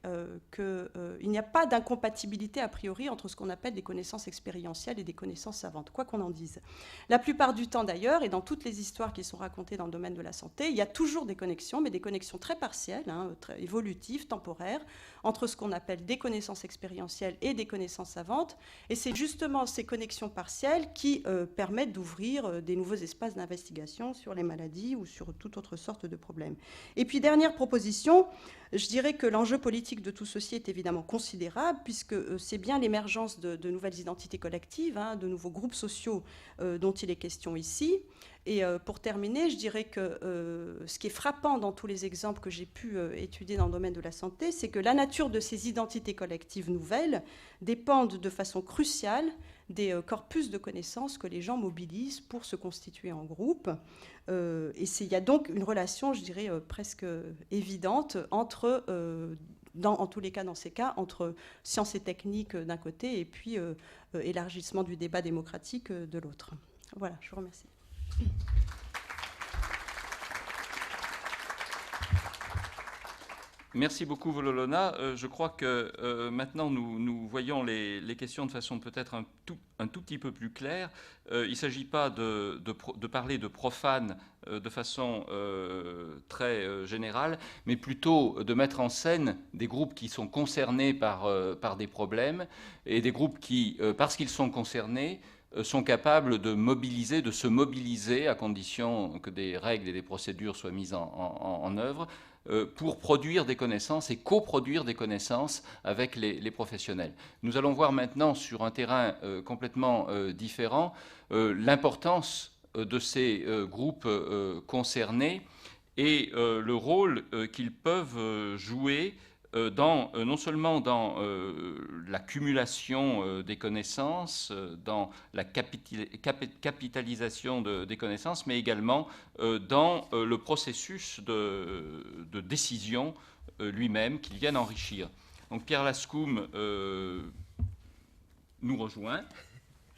qu'il n'y a pas d'incompatibilité a priori entre ce qu'on appelle des connaissances expérientielles et des connaissances savantes, quoi qu'on en dise. La plupart du temps d'ailleurs, et dans toutes les histoires qui sont racontées dans le domaine de la santé, il y a toujours des connexions, mais des connexions très partielles, très évolutives, temporaires, entre ce qu'on appelle des connaissances expérientielles et des connaissances savantes. Et c'est justement ces connexions partielles qui permettent d'ouvrir des nouveaux espaces d'investigation sur les maladies ou sur toute autre sorte de problème. Et puis, dernière proposition, je dirais que l'enjeu politique de tout ceci est évidemment considérable, puisque c'est bien l'émergence de nouvelles identités collectives, hein, de nouveaux groupes sociaux dont il est question ici. Et pour terminer, je dirais que ce qui est frappant dans tous les exemples que j'ai pu étudier dans le domaine de la santé, c'est que la nature de ces identités collectives nouvelles dépendent de façon cruciale des corpus de connaissances que les gens mobilisent pour se constituer en groupe. Et il y a donc une relation, je dirais, presque évidente entre, en tous les cas dans ces cas, entre sciences et techniques d'un côté et puis élargissement du débat démocratique de l'autre. Voilà, je vous remercie. Merci beaucoup, Vololona. Je crois que maintenant, nous voyons les questions de façon peut-être un tout petit peu plus claire. Il ne s'agit pas de parler de profane de façon très générale, mais plutôt de mettre en scène des groupes qui sont concernés par des problèmes et des groupes qui, parce qu'ils sont concernés, sont capables de se mobiliser à condition que des règles et des procédures soient mises en œuvre pour produire des connaissances et coproduire des connaissances avec les professionnels. Nous allons voir maintenant sur un terrain complètement différent l'importance de ces groupes concernés et le rôle qu'ils peuvent jouer non seulement dans l'accumulation des connaissances, dans la capitalisation des connaissances, mais également dans le processus de décision lui-même qu'ils viennent enrichir. Donc Pierre Lascoum nous rejoint,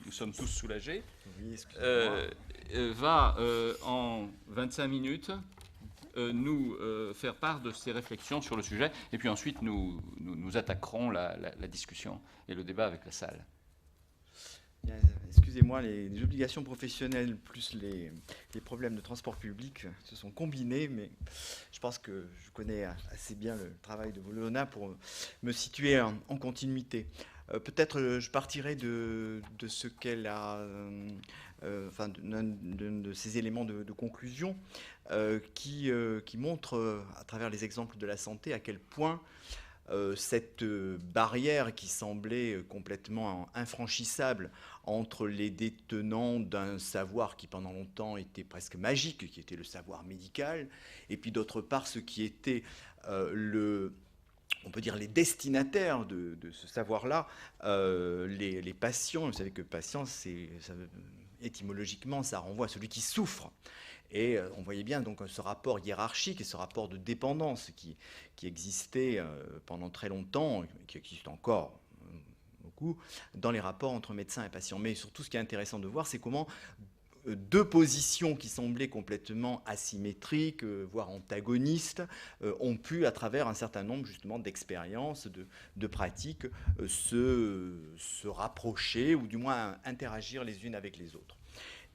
nous sommes tous soulagés, va en 25 minutes nous faire part de ses réflexions sur le sujet, et puis ensuite nous attaquerons la discussion et le débat avec la salle. Excusez-moi, les obligations professionnelles plus les problèmes de transport public se sont combinés, mais je pense que je connais assez bien le travail de Vololona pour me situer en continuité. Peut-être je partirai de ce qu'elle a, enfin d'un de ces éléments de conclusion qui montre à travers les exemples de la santé à quel point cette barrière qui semblait complètement infranchissable entre les détenants d'un savoir qui pendant longtemps était presque magique, qui était le savoir médical, et puis d'autre part ce qui était on peut dire les destinataires de ce savoir-là, les patients. Vous savez que patient, étymologiquement, ça renvoie à celui qui souffre. Et on voyait bien donc ce rapport hiérarchique et ce rapport de dépendance qui existait pendant très longtemps, qui existe encore beaucoup, dans les rapports entre médecins et patients. Mais surtout, ce qui est intéressant de voir, c'est comment deux positions qui semblaient complètement asymétriques, voire antagonistes, ont pu, à travers un certain nombre justement d'expériences, de pratiques, se rapprocher ou du moins interagir les unes avec les autres.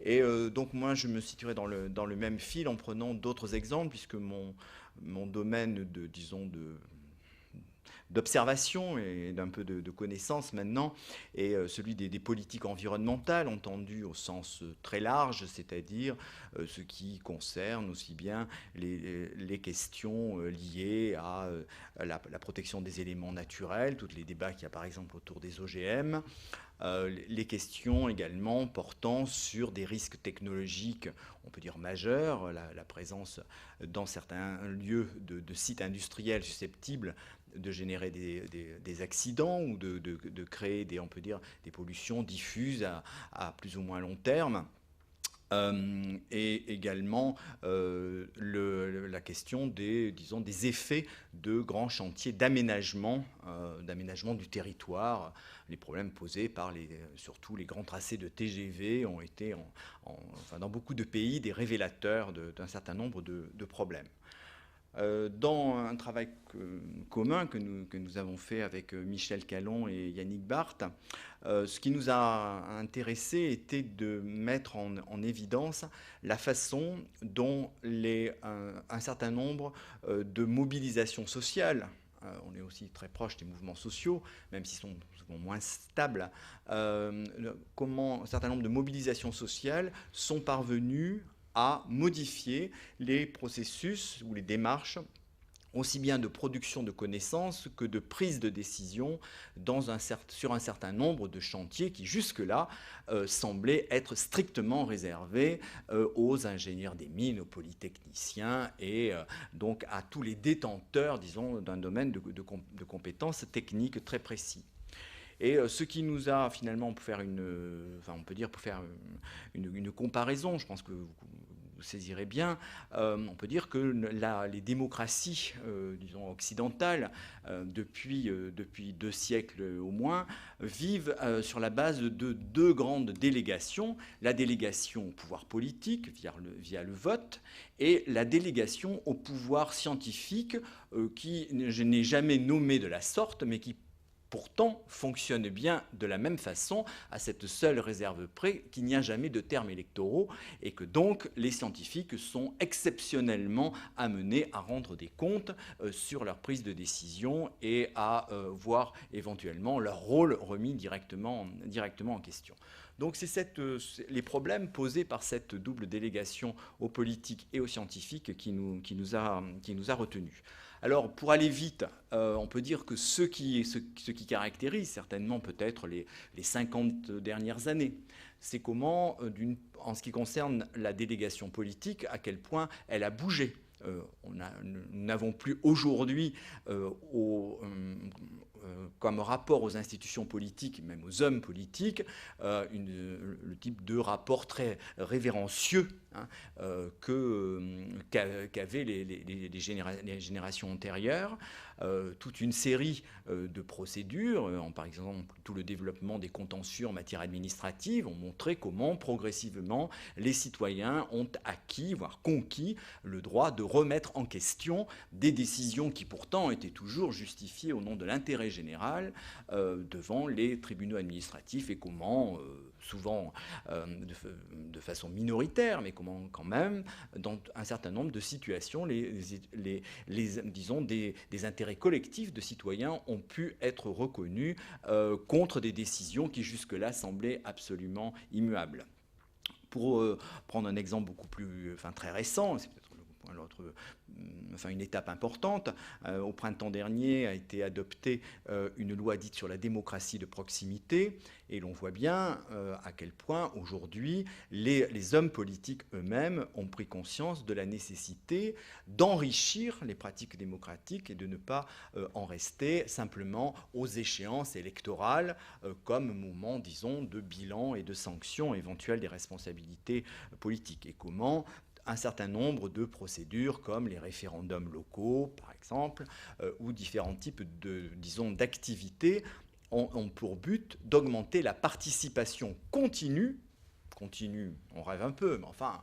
Et donc moi, je me situerai dans le même fil en prenant d'autres exemples, puisque mon domaine d'observation et d'un peu de connaissance maintenant est celui des politiques environnementales, entendues au sens très large, c'est-à-dire ce qui concerne aussi bien les questions liées à la protection des éléments naturels, tous les débats qu'il y a par exemple autour des OGM, les questions également portant sur des risques technologiques, on peut dire majeurs, la présence dans certains lieux de sites industriels susceptibles de générer des accidents ou de créer on peut dire, des pollutions diffuses à plus ou moins long terme. Et également la question des effets de grands chantiers d'aménagement du territoire. Les problèmes posés par surtout les grands tracés de TGV ont été, dans beaucoup de pays, des révélateurs d'un certain nombre de problèmes. Dans un travail commun que nous avons fait avec Michel Callon et Yannick Barth, ce qui nous a intéressé était de mettre en évidence la façon dont un certain nombre de mobilisations sociales, on est aussi très proche des mouvements sociaux, même s'ils sont souvent moins stables, comment un certain nombre de mobilisations sociales sont parvenues à modifier les processus ou les démarches aussi bien de production de connaissances que de prise de décision sur un certain nombre de chantiers qui jusque-là semblaient être strictement réservés aux ingénieurs des mines, aux polytechniciens et donc à tous les détenteurs, disons, d'un domaine de compétences techniques très précis. Et ce qui nous a finalement, pour faire une comparaison, je pense que vous saisirez bien, on peut dire que les démocraties, disons, occidentales, depuis 2 siècles au moins, vivent sur la base de 2 grandes délégations, la délégation au pouvoir politique via le vote et la délégation au pouvoir scientifique qui n'est jamais nommée de la sorte, mais qui pourtant fonctionne bien de la même façon, à cette seule réserve près qu'il n'y a jamais de termes électoraux et que donc les scientifiques sont exceptionnellement amenés à rendre des comptes sur leur prise de décision et à voir éventuellement leur rôle remis directement en question. Donc c'est les problèmes posés par cette double délégation aux politiques et aux scientifiques qui nous a retenus. Alors, pour aller vite, on peut dire que ce qui caractérise certainement peut-être les 50 dernières années, c'est comment, en ce qui concerne la délégation politique, à quel point elle a bougé. Nous n'avons plus aujourd'hui comme rapport aux institutions politiques, même aux hommes politiques, le type de rapport très révérencieux qu'avaient les générations antérieures. Toute une série de procédures, par exemple tout le développement des contentieux en matière administrative, ont montré comment progressivement les citoyens ont acquis, voire conquis, le droit de remettre en question des décisions qui pourtant étaient toujours justifiées au nom de l'intérêt général devant les tribunaux administratifs et comment, souvent de façon minoritaire, mais comment quand même, dans un certain nombre de situations, disons des intérêts collectifs de citoyens ont pu être reconnus contre des décisions qui jusque-là semblaient absolument immuables. Pour prendre un exemple beaucoup plus, très récent, c'est peut-être une étape importante. Au printemps dernier a été adoptée une loi dite sur la démocratie de proximité, et l'on voit bien à quel point aujourd'hui les hommes politiques eux-mêmes ont pris conscience de la nécessité d'enrichir les pratiques démocratiques et de ne pas en rester simplement aux échéances électorales comme moment, disons, de bilan et de sanctions éventuelles des responsabilités politiques. Et comment un certain nombre de procédures comme les référendums locaux, par exemple, ou différents types d'activités ont pour but d'augmenter la participation continue, on rêve un peu, mais enfin,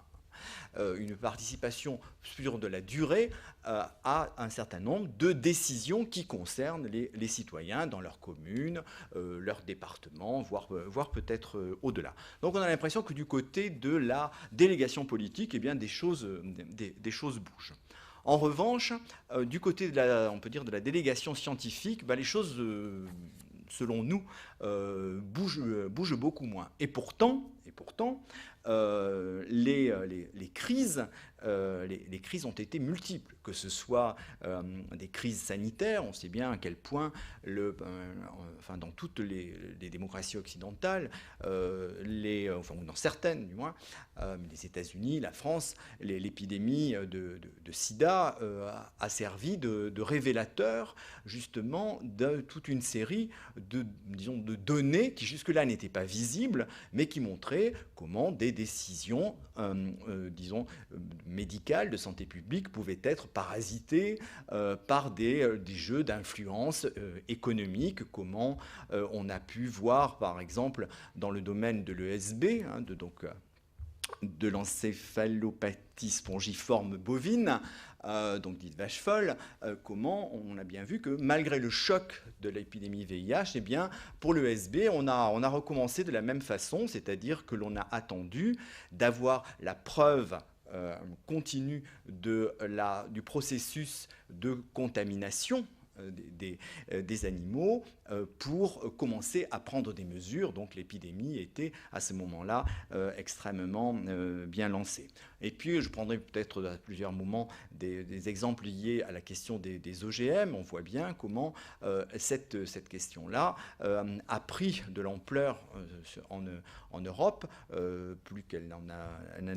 une participation sur de la durée à un certain nombre de décisions qui concernent les citoyens dans leur commune, leur département, voire peut-être au-delà. Donc on a l'impression que du côté de la délégation politique, eh bien, des choses bougent. En revanche, du côté on peut dire de la délégation scientifique, les choses, selon nous, bougent beaucoup moins. Et pourtant, les crises ont été multiples, que ce soit des crises sanitaires. On sait bien à quel point, dans toutes les démocraties occidentales, ou dans certaines du moins, les États-Unis, la France, l'épidémie de sida a servi de révélateur justement de toute une série de données qui jusque-là n'étaient pas visibles, mais qui montraient comment des décisions, médicales de santé publique pouvaient être parasitées par des jeux d'influence économique, comment on a pu voir, par exemple, dans le domaine de l'ESB, de l'encéphalopathie spongiforme bovine, donc dite vache folle, comment on a bien vu que malgré le choc de l'épidémie VIH, eh bien, pour l'ESB, on a recommencé de la même façon, c'est-à-dire que l'on a attendu d'avoir la preuve continue du processus de contamination des animaux pour commencer à prendre des mesures. Donc l'épidémie était à ce moment-là extrêmement bien lancée. Et puis je prendrai peut-être à plusieurs moments des exemples liés à la question des OGM. On voit bien comment cette question-là a pris de l'ampleur en Europe, plus qu'elle n'en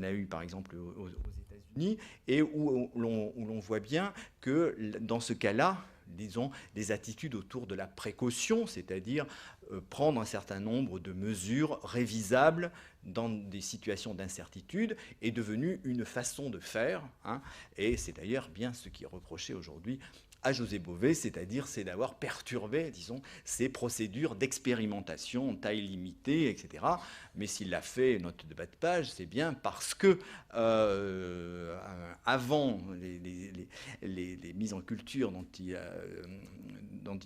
a eu par exemple aux États-Unis, et où l'on voit bien que dans ce cas-là, disons, des attitudes autour de la précaution, c'est-à-dire prendre un certain nombre de mesures révisables dans des situations d'incertitude, est devenue une façon de faire, hein, et c'est d'ailleurs bien ce qui est reproché aujourd'hui à José Bové, c'est-à-dire c'est d'avoir perturbé, disons, ces procédures d'expérimentation, taille limitée, etc. Mais s'il l'a fait, note de bas de page, c'est bien parce que avant les mises en culture dont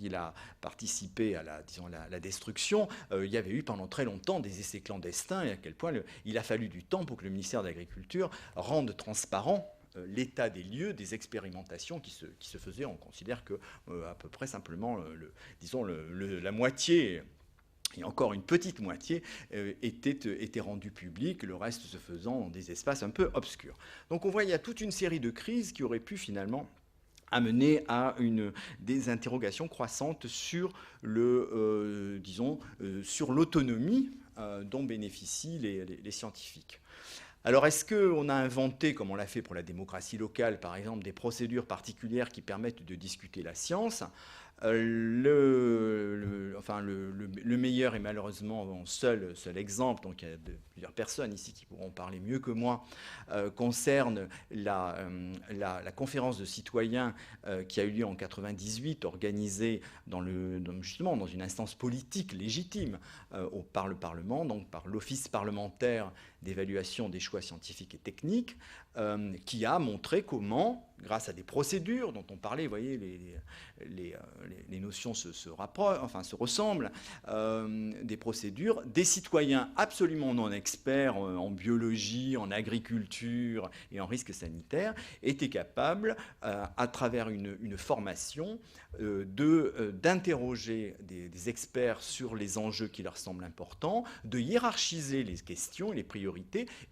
il a participé à la destruction, il y avait eu pendant très longtemps des essais clandestins, et à quel point il a fallu du temps pour que le ministère de l'Agriculture rende transparent l'état des lieux, des expérimentations qui se faisaient. On considère que à peu près simplement, la moitié, et encore une petite moitié, était rendue publique, le reste se faisant dans des espaces un peu obscurs. Donc on voit qu'il y a toute une série de crises qui auraient pu finalement amener à des interrogations croissantes sur sur l'autonomie dont bénéficient les scientifiques. Alors, est-ce qu'on a inventé, comme on l'a fait pour la démocratie locale, par exemple, des procédures particulières qui permettent de discuter la science ? Le meilleur est malheureusement seul exemple, donc il y a plusieurs personnes ici qui pourront parler mieux que moi, concerne la conférence de citoyens qui a eu lieu en 1998, organisée justement dans une instance politique légitime par le Parlement, donc par l'Office parlementaire d'évaluation des choix scientifiques et techniques, qui a montré comment, grâce à des procédures dont on parlait, vous voyez, les notions se ressemblent, des procédures, des citoyens absolument non experts en biologie, en agriculture et en risques sanitaires, étaient capables, à travers une formation, d'interroger des experts sur les enjeux qui leur semblent importants, de hiérarchiser les questions et les priorités,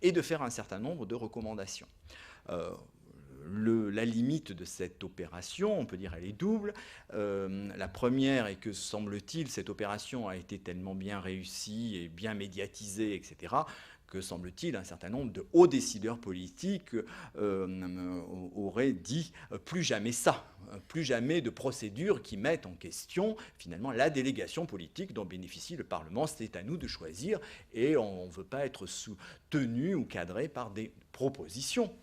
et de faire un certain nombre de recommandations. La limite de cette opération, on peut dire, elle est double. La première est que, semble-t-il, cette opération a été tellement bien réussie et bien médiatisée, etc., que, semble-t-il, un certain nombre de hauts décideurs politiques auraient dit plus jamais ça, plus jamais de procédures qui mettent en question finalement la délégation politique dont bénéficie le Parlement. C'est à nous de choisir et on ne veut pas être soutenu ou cadré par des propositions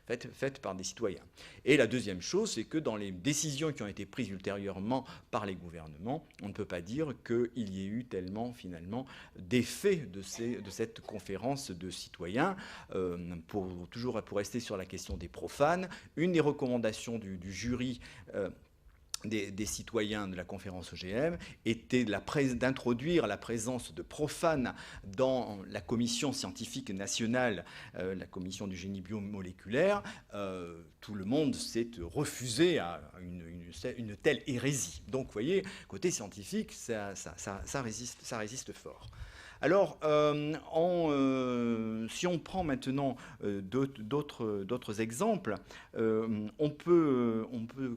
faites par des citoyens. Et la deuxième chose, c'est que dans les décisions qui ont été prises ultérieurement par les gouvernements, on ne peut pas dire qu'il y ait eu tellement finalement d'effets de cette conférence de citoyens. Pour rester sur la question des profanes, une des recommandations du jury des citoyens de la conférence OGM était d'introduire la présence de profanes dans la commission scientifique nationale, la commission du génie biomoléculaire. Tout le monde s'est refusé à une telle hérésie. Donc, vous voyez, côté scientifique, ça résiste fort. Alors, si on prend maintenant d'autres exemples, on peut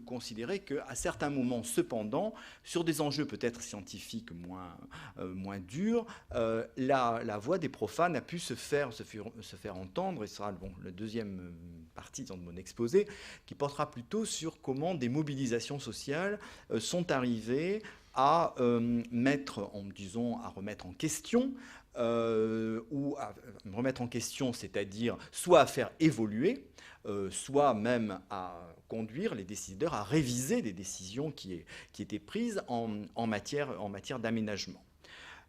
considérer qu'à certains moments, cependant, sur des enjeux peut-être scientifiques moins durs, la voix des profanes a pu se faire entendre, et ce sera la deuxième partie de mon exposé, qui portera plutôt sur comment des mobilisations sociales sont arrivées à remettre en question, c'est-à-dire soit à faire évoluer, soit même à conduire les décideurs à réviser des décisions qui étaient prises en matière d'aménagement.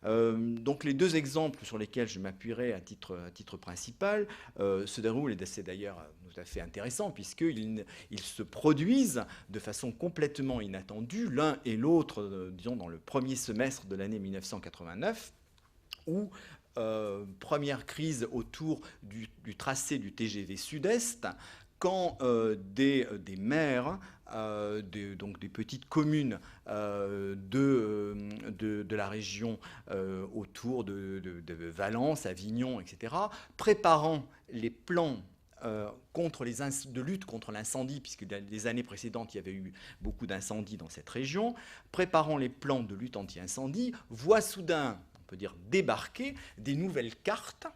Donc les deux exemples sur lesquels je m'appuierai à titre principal se déroulent, et c'est d'ailleurs tout à fait intéressant, puisqu'ils se produisent de façon complètement inattendue, l'un et l'autre, disons, dans le premier semestre de l'année 1989, où première crise autour du tracé du TGV Sud-Est, quand des maires, donc des petites communes de la région autour de Valence, Avignon, etc., préparant les plans de lutte contre l'incendie, puisque les années précédentes, il y avait eu beaucoup d'incendies dans cette région, préparant les plans de lutte anti-incendie, voient soudain, on peut dire, débarquer des nouvelles cartes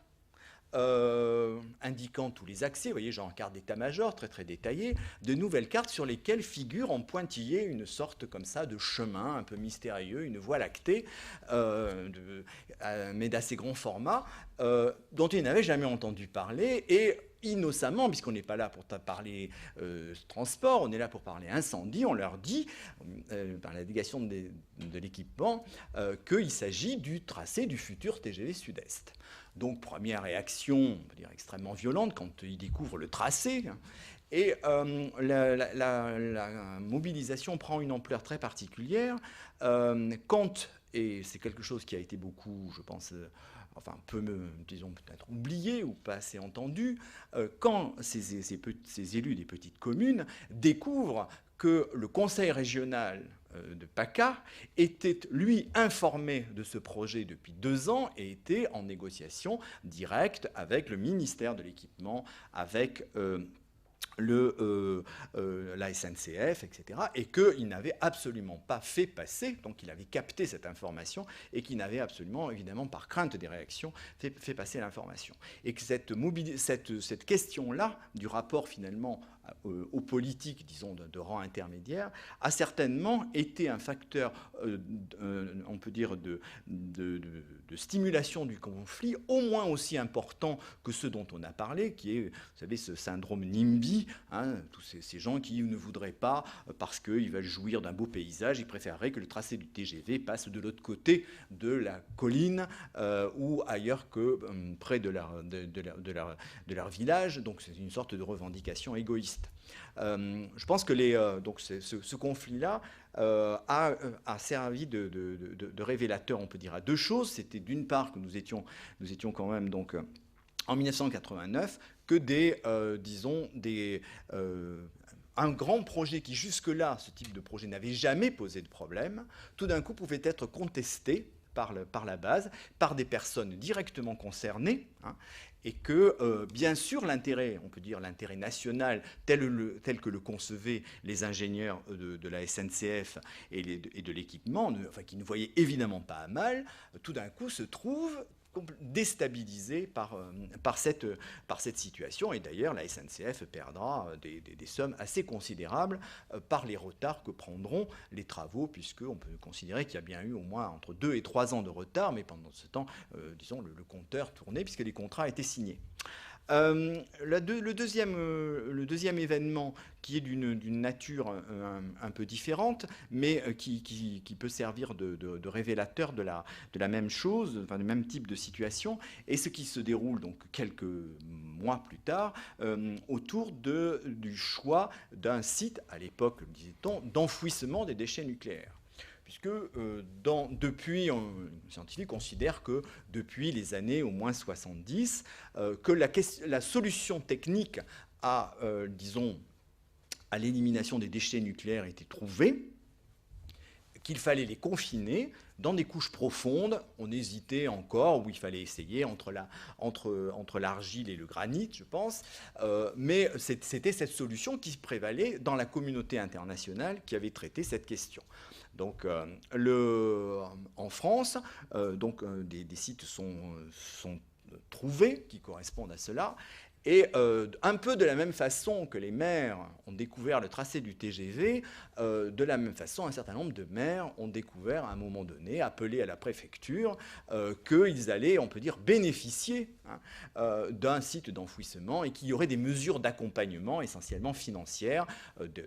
indiquant tous les accès, vous voyez, genre carte d'état-major, très très détaillée, de nouvelles cartes sur lesquelles figure en pointillé une sorte comme ça de chemin un peu mystérieux, une voie lactée, mais d'assez grand format, dont ils n'avaient jamais entendu parler, et innocemment, puisqu'on n'est pas là pour parler transport, on est là pour parler incendie, on leur dit, par la délégation de l'équipement, qu'il s'agit du tracé du futur TGV Sud-Est. Donc, première réaction, on peut dire extrêmement violente, quand ils découvrent le tracé. Et la mobilisation prend une ampleur très particulière quand, et c'est quelque chose qui a été beaucoup, je pense, enfin, disons peut-être oublié ou pas assez entendu, quand ces élus des petites communes découvrent que le conseil régional de PACA était, lui, informé de ce projet depuis 2 ans et était en négociation directe avec le ministère de l'Équipement, avec la SNCF, etc., et qu'il n'avait absolument pas fait passer, donc il avait capté cette information, et qu'il n'avait absolument, évidemment, par crainte des réactions, fait passer l'information. Et que cette question-là, du rapport finalement aux politiques, disons, de rang intermédiaire, a certainement été un facteur, on peut dire, de stimulation du conflit, au moins aussi important que ce dont on a parlé, qui est, vous savez, ce syndrome NIMBY, hein, tous ces gens qui ne voudraient pas, parce qu'ils veulent jouir d'un beau paysage, ils préféreraient que le tracé du TGV passe de l'autre côté de la colline ou ailleurs que près de leur village. Donc c'est une sorte de revendication égoïste. Je pense que donc ce conflit-là a servi de révélateur, on peut dire, à 2 choses. C'était d'une part que nous étions quand même donc en 1989 que un grand projet qui jusque-là, ce type de projet n'avait jamais posé de problème, tout d'un coup pouvait être contesté par la base, par des personnes directement concernées, hein, et que, bien sûr, l'intérêt, on peut dire l'intérêt national, tel que le concevaient les ingénieurs de la SNCF et de l'équipement, qui ne voyaient évidemment pas à mal, tout d'un coup se trouve déstabilisé par cette situation. Et d'ailleurs, la SNCF perdra des sommes assez considérables par les retards que prendront les travaux, puisqu'on peut considérer qu'il y a bien eu au moins entre 2 et 3 ans de retard, mais pendant ce temps, disons, le compteur tournait, puisque les contrats étaient signés. Le deuxième événement, qui est d'une nature un peu différente, mais qui peut servir de révélateur de la même chose, enfin, du même type de situation, et ce qui se déroule donc quelques mois plus tard autour du choix d'un site, à l'époque, disait-on, d'enfouissement des déchets nucléaires. Puisque depuis, les scientifiques considèrent que depuis les années au moins 70, que la solution technique disons, à l'élimination des déchets nucléaires était trouvée, qu'il fallait les confiner dans des couches profondes. On hésitait encore, où il fallait essayer entre l'argile et le granit, je pense. Mais c'était cette solution qui prévalait dans la communauté internationale qui avait traité cette question. Donc, en France, des sites sont trouvés qui correspondent à cela. Et un peu de la même façon que les maires ont découvert le tracé du TGV, de la même façon, un certain nombre de maires ont découvert à un moment donné, appelés à la préfecture, qu'ils allaient, on peut dire, bénéficier d'un site d'enfouissement et qu'il y aurait des mesures d'accompagnement, essentiellement financières,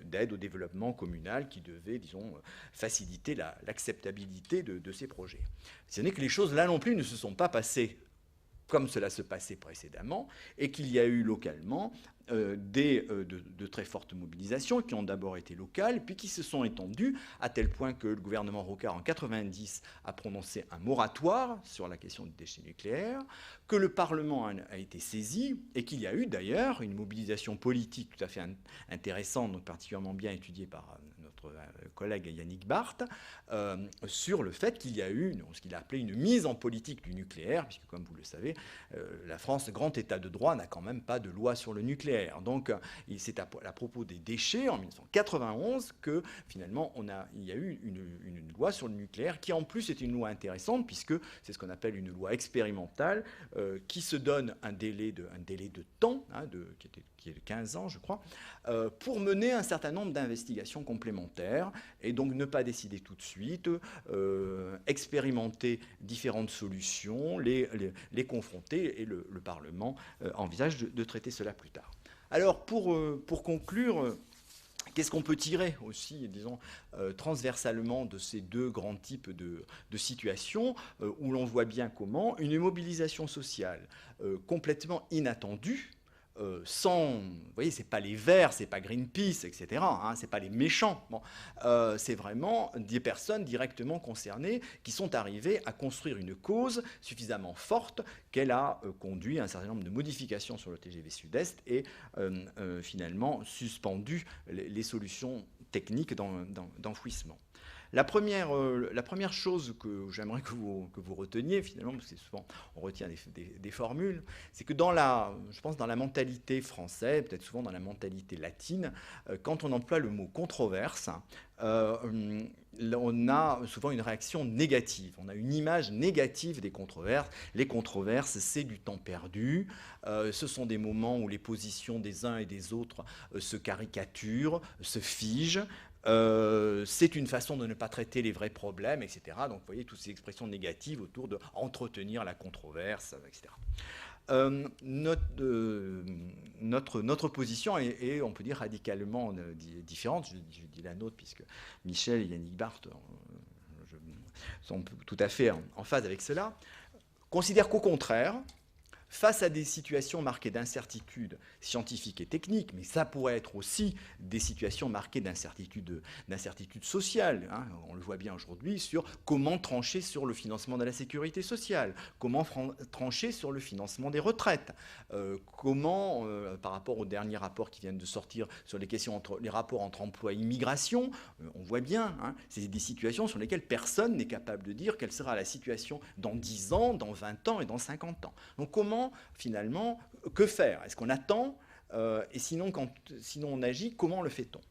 d'aide au développement communal qui devaient, disons, faciliter l'acceptabilité de ces projets. Ce n'est que les choses, là non plus, ne se sont pas passées comme cela se passait précédemment, et qu'il y a eu localement de très fortes mobilisations qui ont d'abord été locales, puis qui se sont étendues à tel point que le gouvernement Rocard en 90 a prononcé un moratoire sur la question des déchets nucléaires, que le Parlement a été saisi et qu'il y a eu d'ailleurs une mobilisation politique tout à fait intéressante, donc particulièrement bien étudiée par notre collègue Yannick Barth, sur le fait qu'il y a eu ce qu'il a appelé une mise en politique du nucléaire, puisque comme vous le savez, la France, grand état de droit, n'a quand même pas de loi sur le nucléaire. Donc c'est à propos des déchets en 1991 que finalement il y a eu une loi sur le nucléaire qui en plus est une loi intéressante puisque c'est ce qu'on appelle une loi expérimentale qui se donne un délai de temps qui est de 15 ans je crois pour mener un certain nombre d'investigations complémentaires et donc ne pas décider tout de suite, expérimenter différentes solutions, les confronter et le Parlement envisage de traiter cela plus tard. Alors, pour conclure, qu'est-ce qu'on peut tirer aussi, disons, transversalement de ces deux grands types de situations où l'on voit bien comment une mobilisation sociale complètement inattendue, vous voyez, c'est pas les Verts, c'est pas Greenpeace, etc. C'est pas les méchants. Bon, c'est vraiment des personnes directement concernées qui sont arrivées à construire une cause suffisamment forte qu'elle a conduit à un certain nombre de modifications sur le TGV Sud-Est et finalement suspendu les solutions techniques d'enfouissement. La première chose que j'aimerais que vous reteniez, finalement, parce que souvent on retient des formules, c'est que je pense dans la mentalité française, peut-être souvent dans la mentalité latine, quand on emploie le mot controverse, on a souvent une réaction négative. On a une image négative des controverses. Les controverses, c'est du temps perdu. Ce sont des moments où les positions des uns et des autres se caricaturent, se figent. C'est une façon de ne pas traiter les vrais problèmes, etc. Donc vous voyez toutes ces expressions négatives autour de entretenir la controverse, etc. Notre position est, on peut dire, radicalement différente. Je dis la nôtre puisque Michel et Yannick Barth sont tout à fait en phase avec cela. Considère qu'au contraire, face à des situations marquées d'incertitude scientifique et technique, mais ça pourrait être aussi des situations marquées d'incertitude sociale. On le voit bien aujourd'hui sur comment trancher sur le financement de la sécurité sociale, comment trancher sur le financement des retraites, comment, par rapport aux derniers rapports qui viennent de sortir sur les questions les rapports entre emploi et immigration, on voit bien, c'est des situations sur lesquelles personne n'est capable de dire quelle sera la situation dans 10 ans, dans 20 ans et dans 50 ans. Donc comment, finalement, que faire? Est-ce qu'on attend et sinon on agit, comment le fait-on?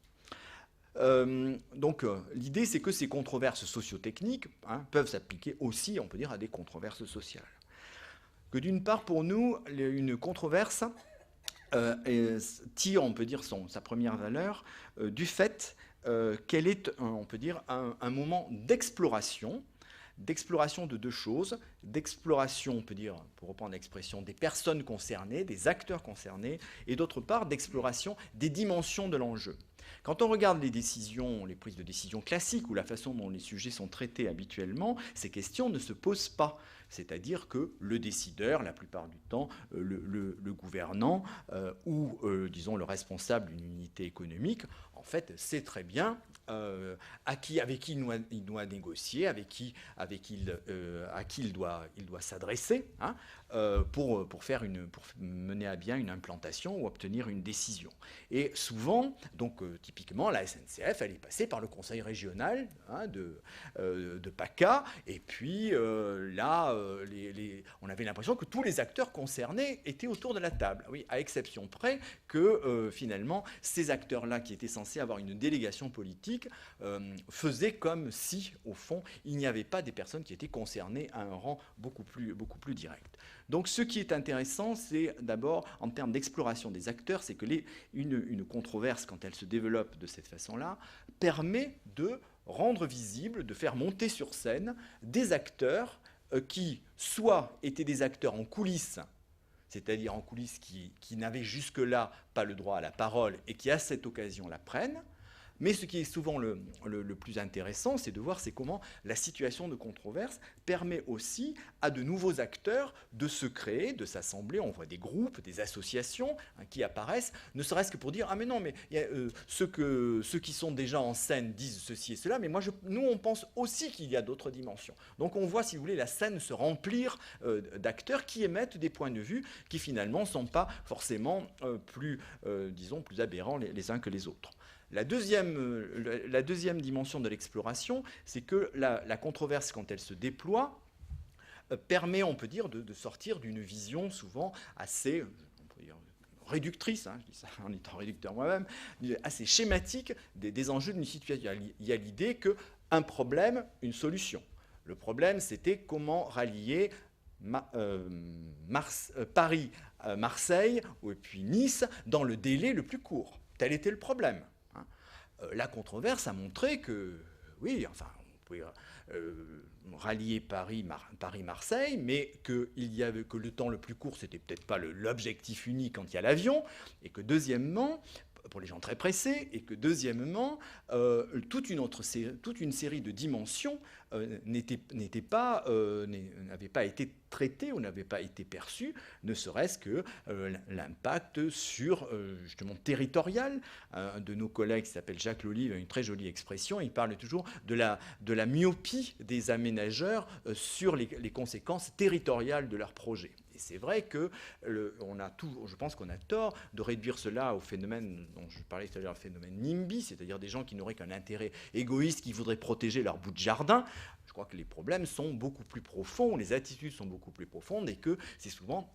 Donc l'idée, c'est que ces controverses socio-techniques peuvent s'appliquer aussi, on peut dire, à des controverses sociales. Que d'une part, pour nous, une controverse tire, on peut dire, sa première valeur du fait qu'elle est, on peut dire, un moment d'exploration de deux choses, d'exploration, on peut dire, pour reprendre l'expression, des personnes concernées, des acteurs concernés, et d'autre part, d'exploration des dimensions de l'enjeu. Quand on regarde les prises de décision classiques, ou la façon dont les sujets sont traités habituellement, ces questions ne se posent pas. C'est-à-dire que le décideur, la plupart du temps, le gouvernant ou, disons, le responsable d'une unité économique, en fait, sait très bien avec qui il doit négocier, à qui il doit s'adresser pour mener à bien une implantation ou obtenir une décision. Et souvent, donc typiquement, la SNCF, elle est passée par le conseil régional de PACA, et puis là, on avait l'impression que tous les acteurs concernés étaient autour de la table, oui, à exception près que finalement, ces acteurs-là qui étaient censés avoir une délégation politique faisaient comme si, au fond, il n'y avait pas des personnes qui étaient concernées à un rang beaucoup plus direct. Donc ce qui est intéressant, c'est d'abord, en termes d'exploration des acteurs, c'est que une controverse, quand elle se développe de cette façon-là, permet de rendre visible, de faire monter sur scène des acteurs qui soit étaient des acteurs en coulisses, c'est-à-dire en coulisses qui n'avaient jusque-là pas le droit à la parole et qui, à cette occasion, la prennent, Mais ce qui est souvent le plus intéressant, c'est de voir comment la situation de controverse permet aussi à de nouveaux acteurs de se créer, de s'assembler. On voit des groupes, des associations qui apparaissent, ne serait-ce que pour dire « Ah mais non, mais ceux qui sont déjà en scène disent ceci et cela, mais nous on pense aussi qu'il y a d'autres dimensions. » Donc on voit, si vous voulez, la scène se remplir d'acteurs qui émettent des points de vue qui finalement ne sont pas forcément plus aberrants les uns que les autres. La deuxième dimension de l'exploration, c'est que la controverse, quand elle se déploie, permet, on peut dire, de sortir d'une vision souvent assez réductrice, je dis ça en étant réducteur moi-même, assez schématique des enjeux d'une situation. Il y a l'idée qu'un problème, une solution. Le problème, c'était comment rallier Paris, Marseille et puis Nice dans le délai le plus court. Tel était le problème. La controverse a montré que, oui, enfin, on pouvait rallier Paris-Marseille, mais que le temps le plus court, c'était peut-être pas l'objectif unique quand il y a l'avion, et que deuxièmement, pour les gens très pressés, et que deuxièmement, toute une série de dimensions n'avait pas été traitée ou n'avait pas été perçue, ne serait-ce que l'impact sur, justement, territorial. Un de nos collègues, qui s'appelle Jacques Lolive, a une très jolie expression, il parle toujours de la myopie des aménageurs sur les conséquences territoriales de leurs projets. Et c'est vrai que je pense qu'on a tort de réduire cela au phénomène dont je parlais tout à l'heure, le phénomène NIMBY, c'est-à-dire des gens qui n'auraient qu'un intérêt égoïste, qui voudraient protéger leur bout de jardin. Je crois que les problèmes sont beaucoup plus profonds, les attitudes sont beaucoup plus profondes, et que c'est souvent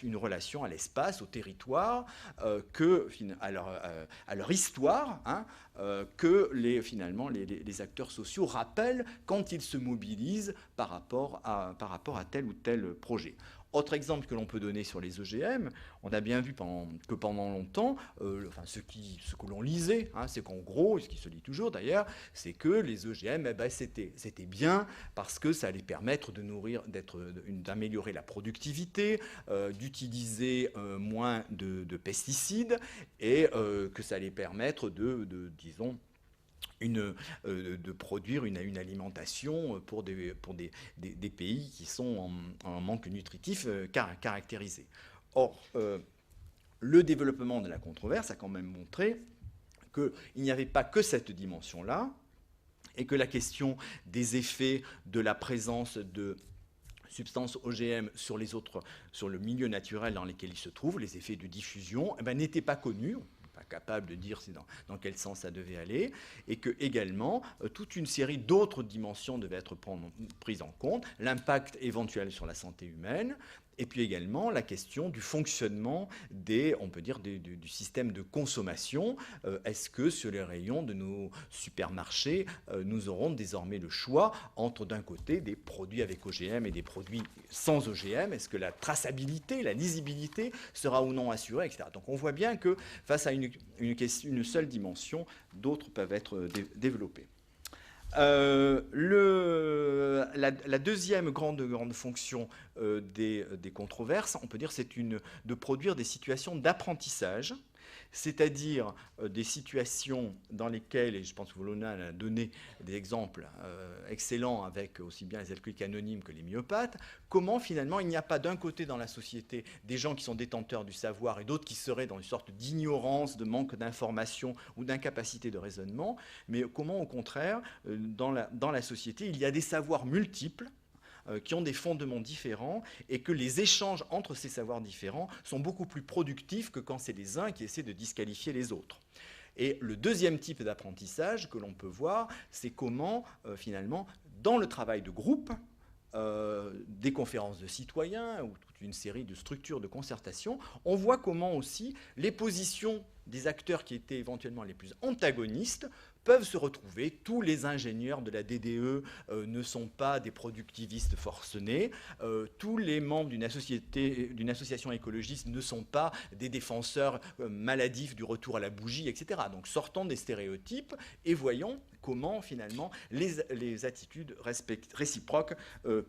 une relation à l'espace, au territoire, à leur histoire, que finalement les acteurs sociaux rappellent quand ils se mobilisent par rapport à tel ou tel projet. Autre exemple que l'on peut donner sur les EGM, on a bien vu que pendant longtemps, ce que l'on lisait, c'est qu'en gros, ce qui se lit toujours d'ailleurs, c'est que les EGM, c'était bien parce que ça allait permettre d'améliorer la productivité, d'utiliser moins de pesticides, et que ça allait permettre de produire une alimentation pour des pays qui sont en manque nutritif caractérisé. Or, le développement de la controverse a quand même montré qu'il n'y avait pas que cette dimension-là, et que la question des effets de la présence de substances OGM sur le milieu naturel dans lequel ils se trouvent, les effets de diffusion, n'étaient pas connus. Pas capable de dire dans quel sens ça devait aller, et que également toute une série d'autres dimensions devaient être prises en compte, l'impact éventuel sur la santé humaine, et puis également la question du fonctionnement du système de consommation. Est-ce que sur les rayons de nos supermarchés, nous aurons désormais le choix entre, d'un côté, des produits avec OGM et des produits sans OGM? Est-ce que la traçabilité, la lisibilité sera ou non assurée, etc. Donc on voit bien que face à une seule dimension, d'autres peuvent être développées. La deuxième grande fonction des controverses, on peut dire, c'est de produire des situations d'apprentissage, c'est-à-dire des situations dans lesquelles, et je pense que Volona a donné des exemples excellents avec aussi bien les alcooliques anonymes que les myopathes, comment finalement il n'y a pas d'un côté dans la société des gens qui sont détenteurs du savoir et d'autres qui seraient dans une sorte d'ignorance, de manque d'information ou d'incapacité de raisonnement, mais comment au contraire, dans la société, il y a des savoirs multiples qui ont des fondements différents, et que les échanges entre ces savoirs différents sont beaucoup plus productifs que quand c'est les uns qui essaient de disqualifier les autres. Et le deuxième type d'apprentissage que l'on peut voir, c'est comment, finalement, dans le travail de groupe, des conférences de citoyens ou toute une série de structures de concertation, on voit comment aussi les positions des acteurs qui étaient éventuellement les plus antagonistes peuvent se retrouver. Tous les ingénieurs de la DDE ne sont pas des productivistes forcenés. Tous les membres d'une association écologiste ne sont pas des défenseurs maladifs du retour à la bougie, etc. Donc sortons des stéréotypes et voyons comment finalement les attitudes réciproques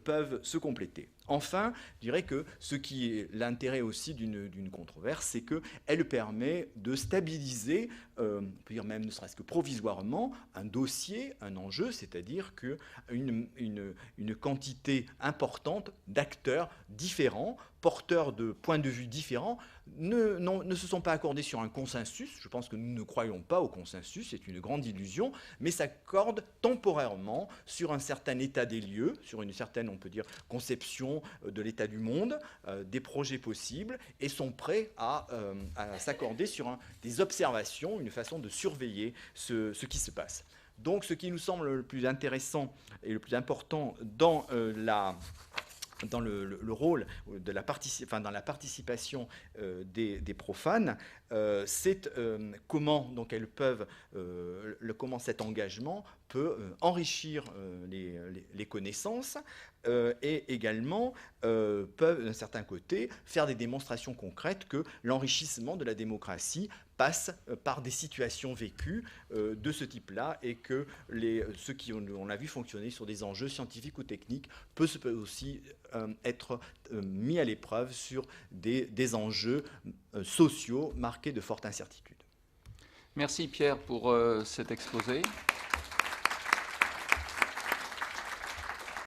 peuvent se compléter. Enfin, je dirais que ce qui est l'intérêt aussi d'une controverse, c'est qu'elle permet de stabiliser, on peut dire même ne serait-ce que provisoirement, un dossier, un enjeu, c'est-à-dire qu'une quantité importante d'acteurs différents, porteurs de points de vue différents, ne se sont pas accordés sur un consensus. Je pense que nous ne croyons pas au consensus, c'est une grande illusion, mais s'accordent temporairement sur un certain état des lieux, sur une certaine, on peut dire, conception de l'état du monde, des projets possibles, et sont prêts à s'accorder sur des observations, une façon de surveiller ce qui se passe. Donc ce qui nous semble le plus intéressant et le plus important dans le rôle de dans la participation des profanes, c'est comment donc elles peuvent, comment cet engagement peut enrichir les connaissances et également peuvent d'un certain côté faire des démonstrations concrètes que l'enrichissement de la démocratie passe par des situations vécues de ce type-là et que ceux qui on l'a vu fonctionner sur des enjeux scientifiques ou techniques peut aussi être mis à l'épreuve sur des enjeux sociaux marqués de forte incertitude. Merci Pierre pour cet exposé.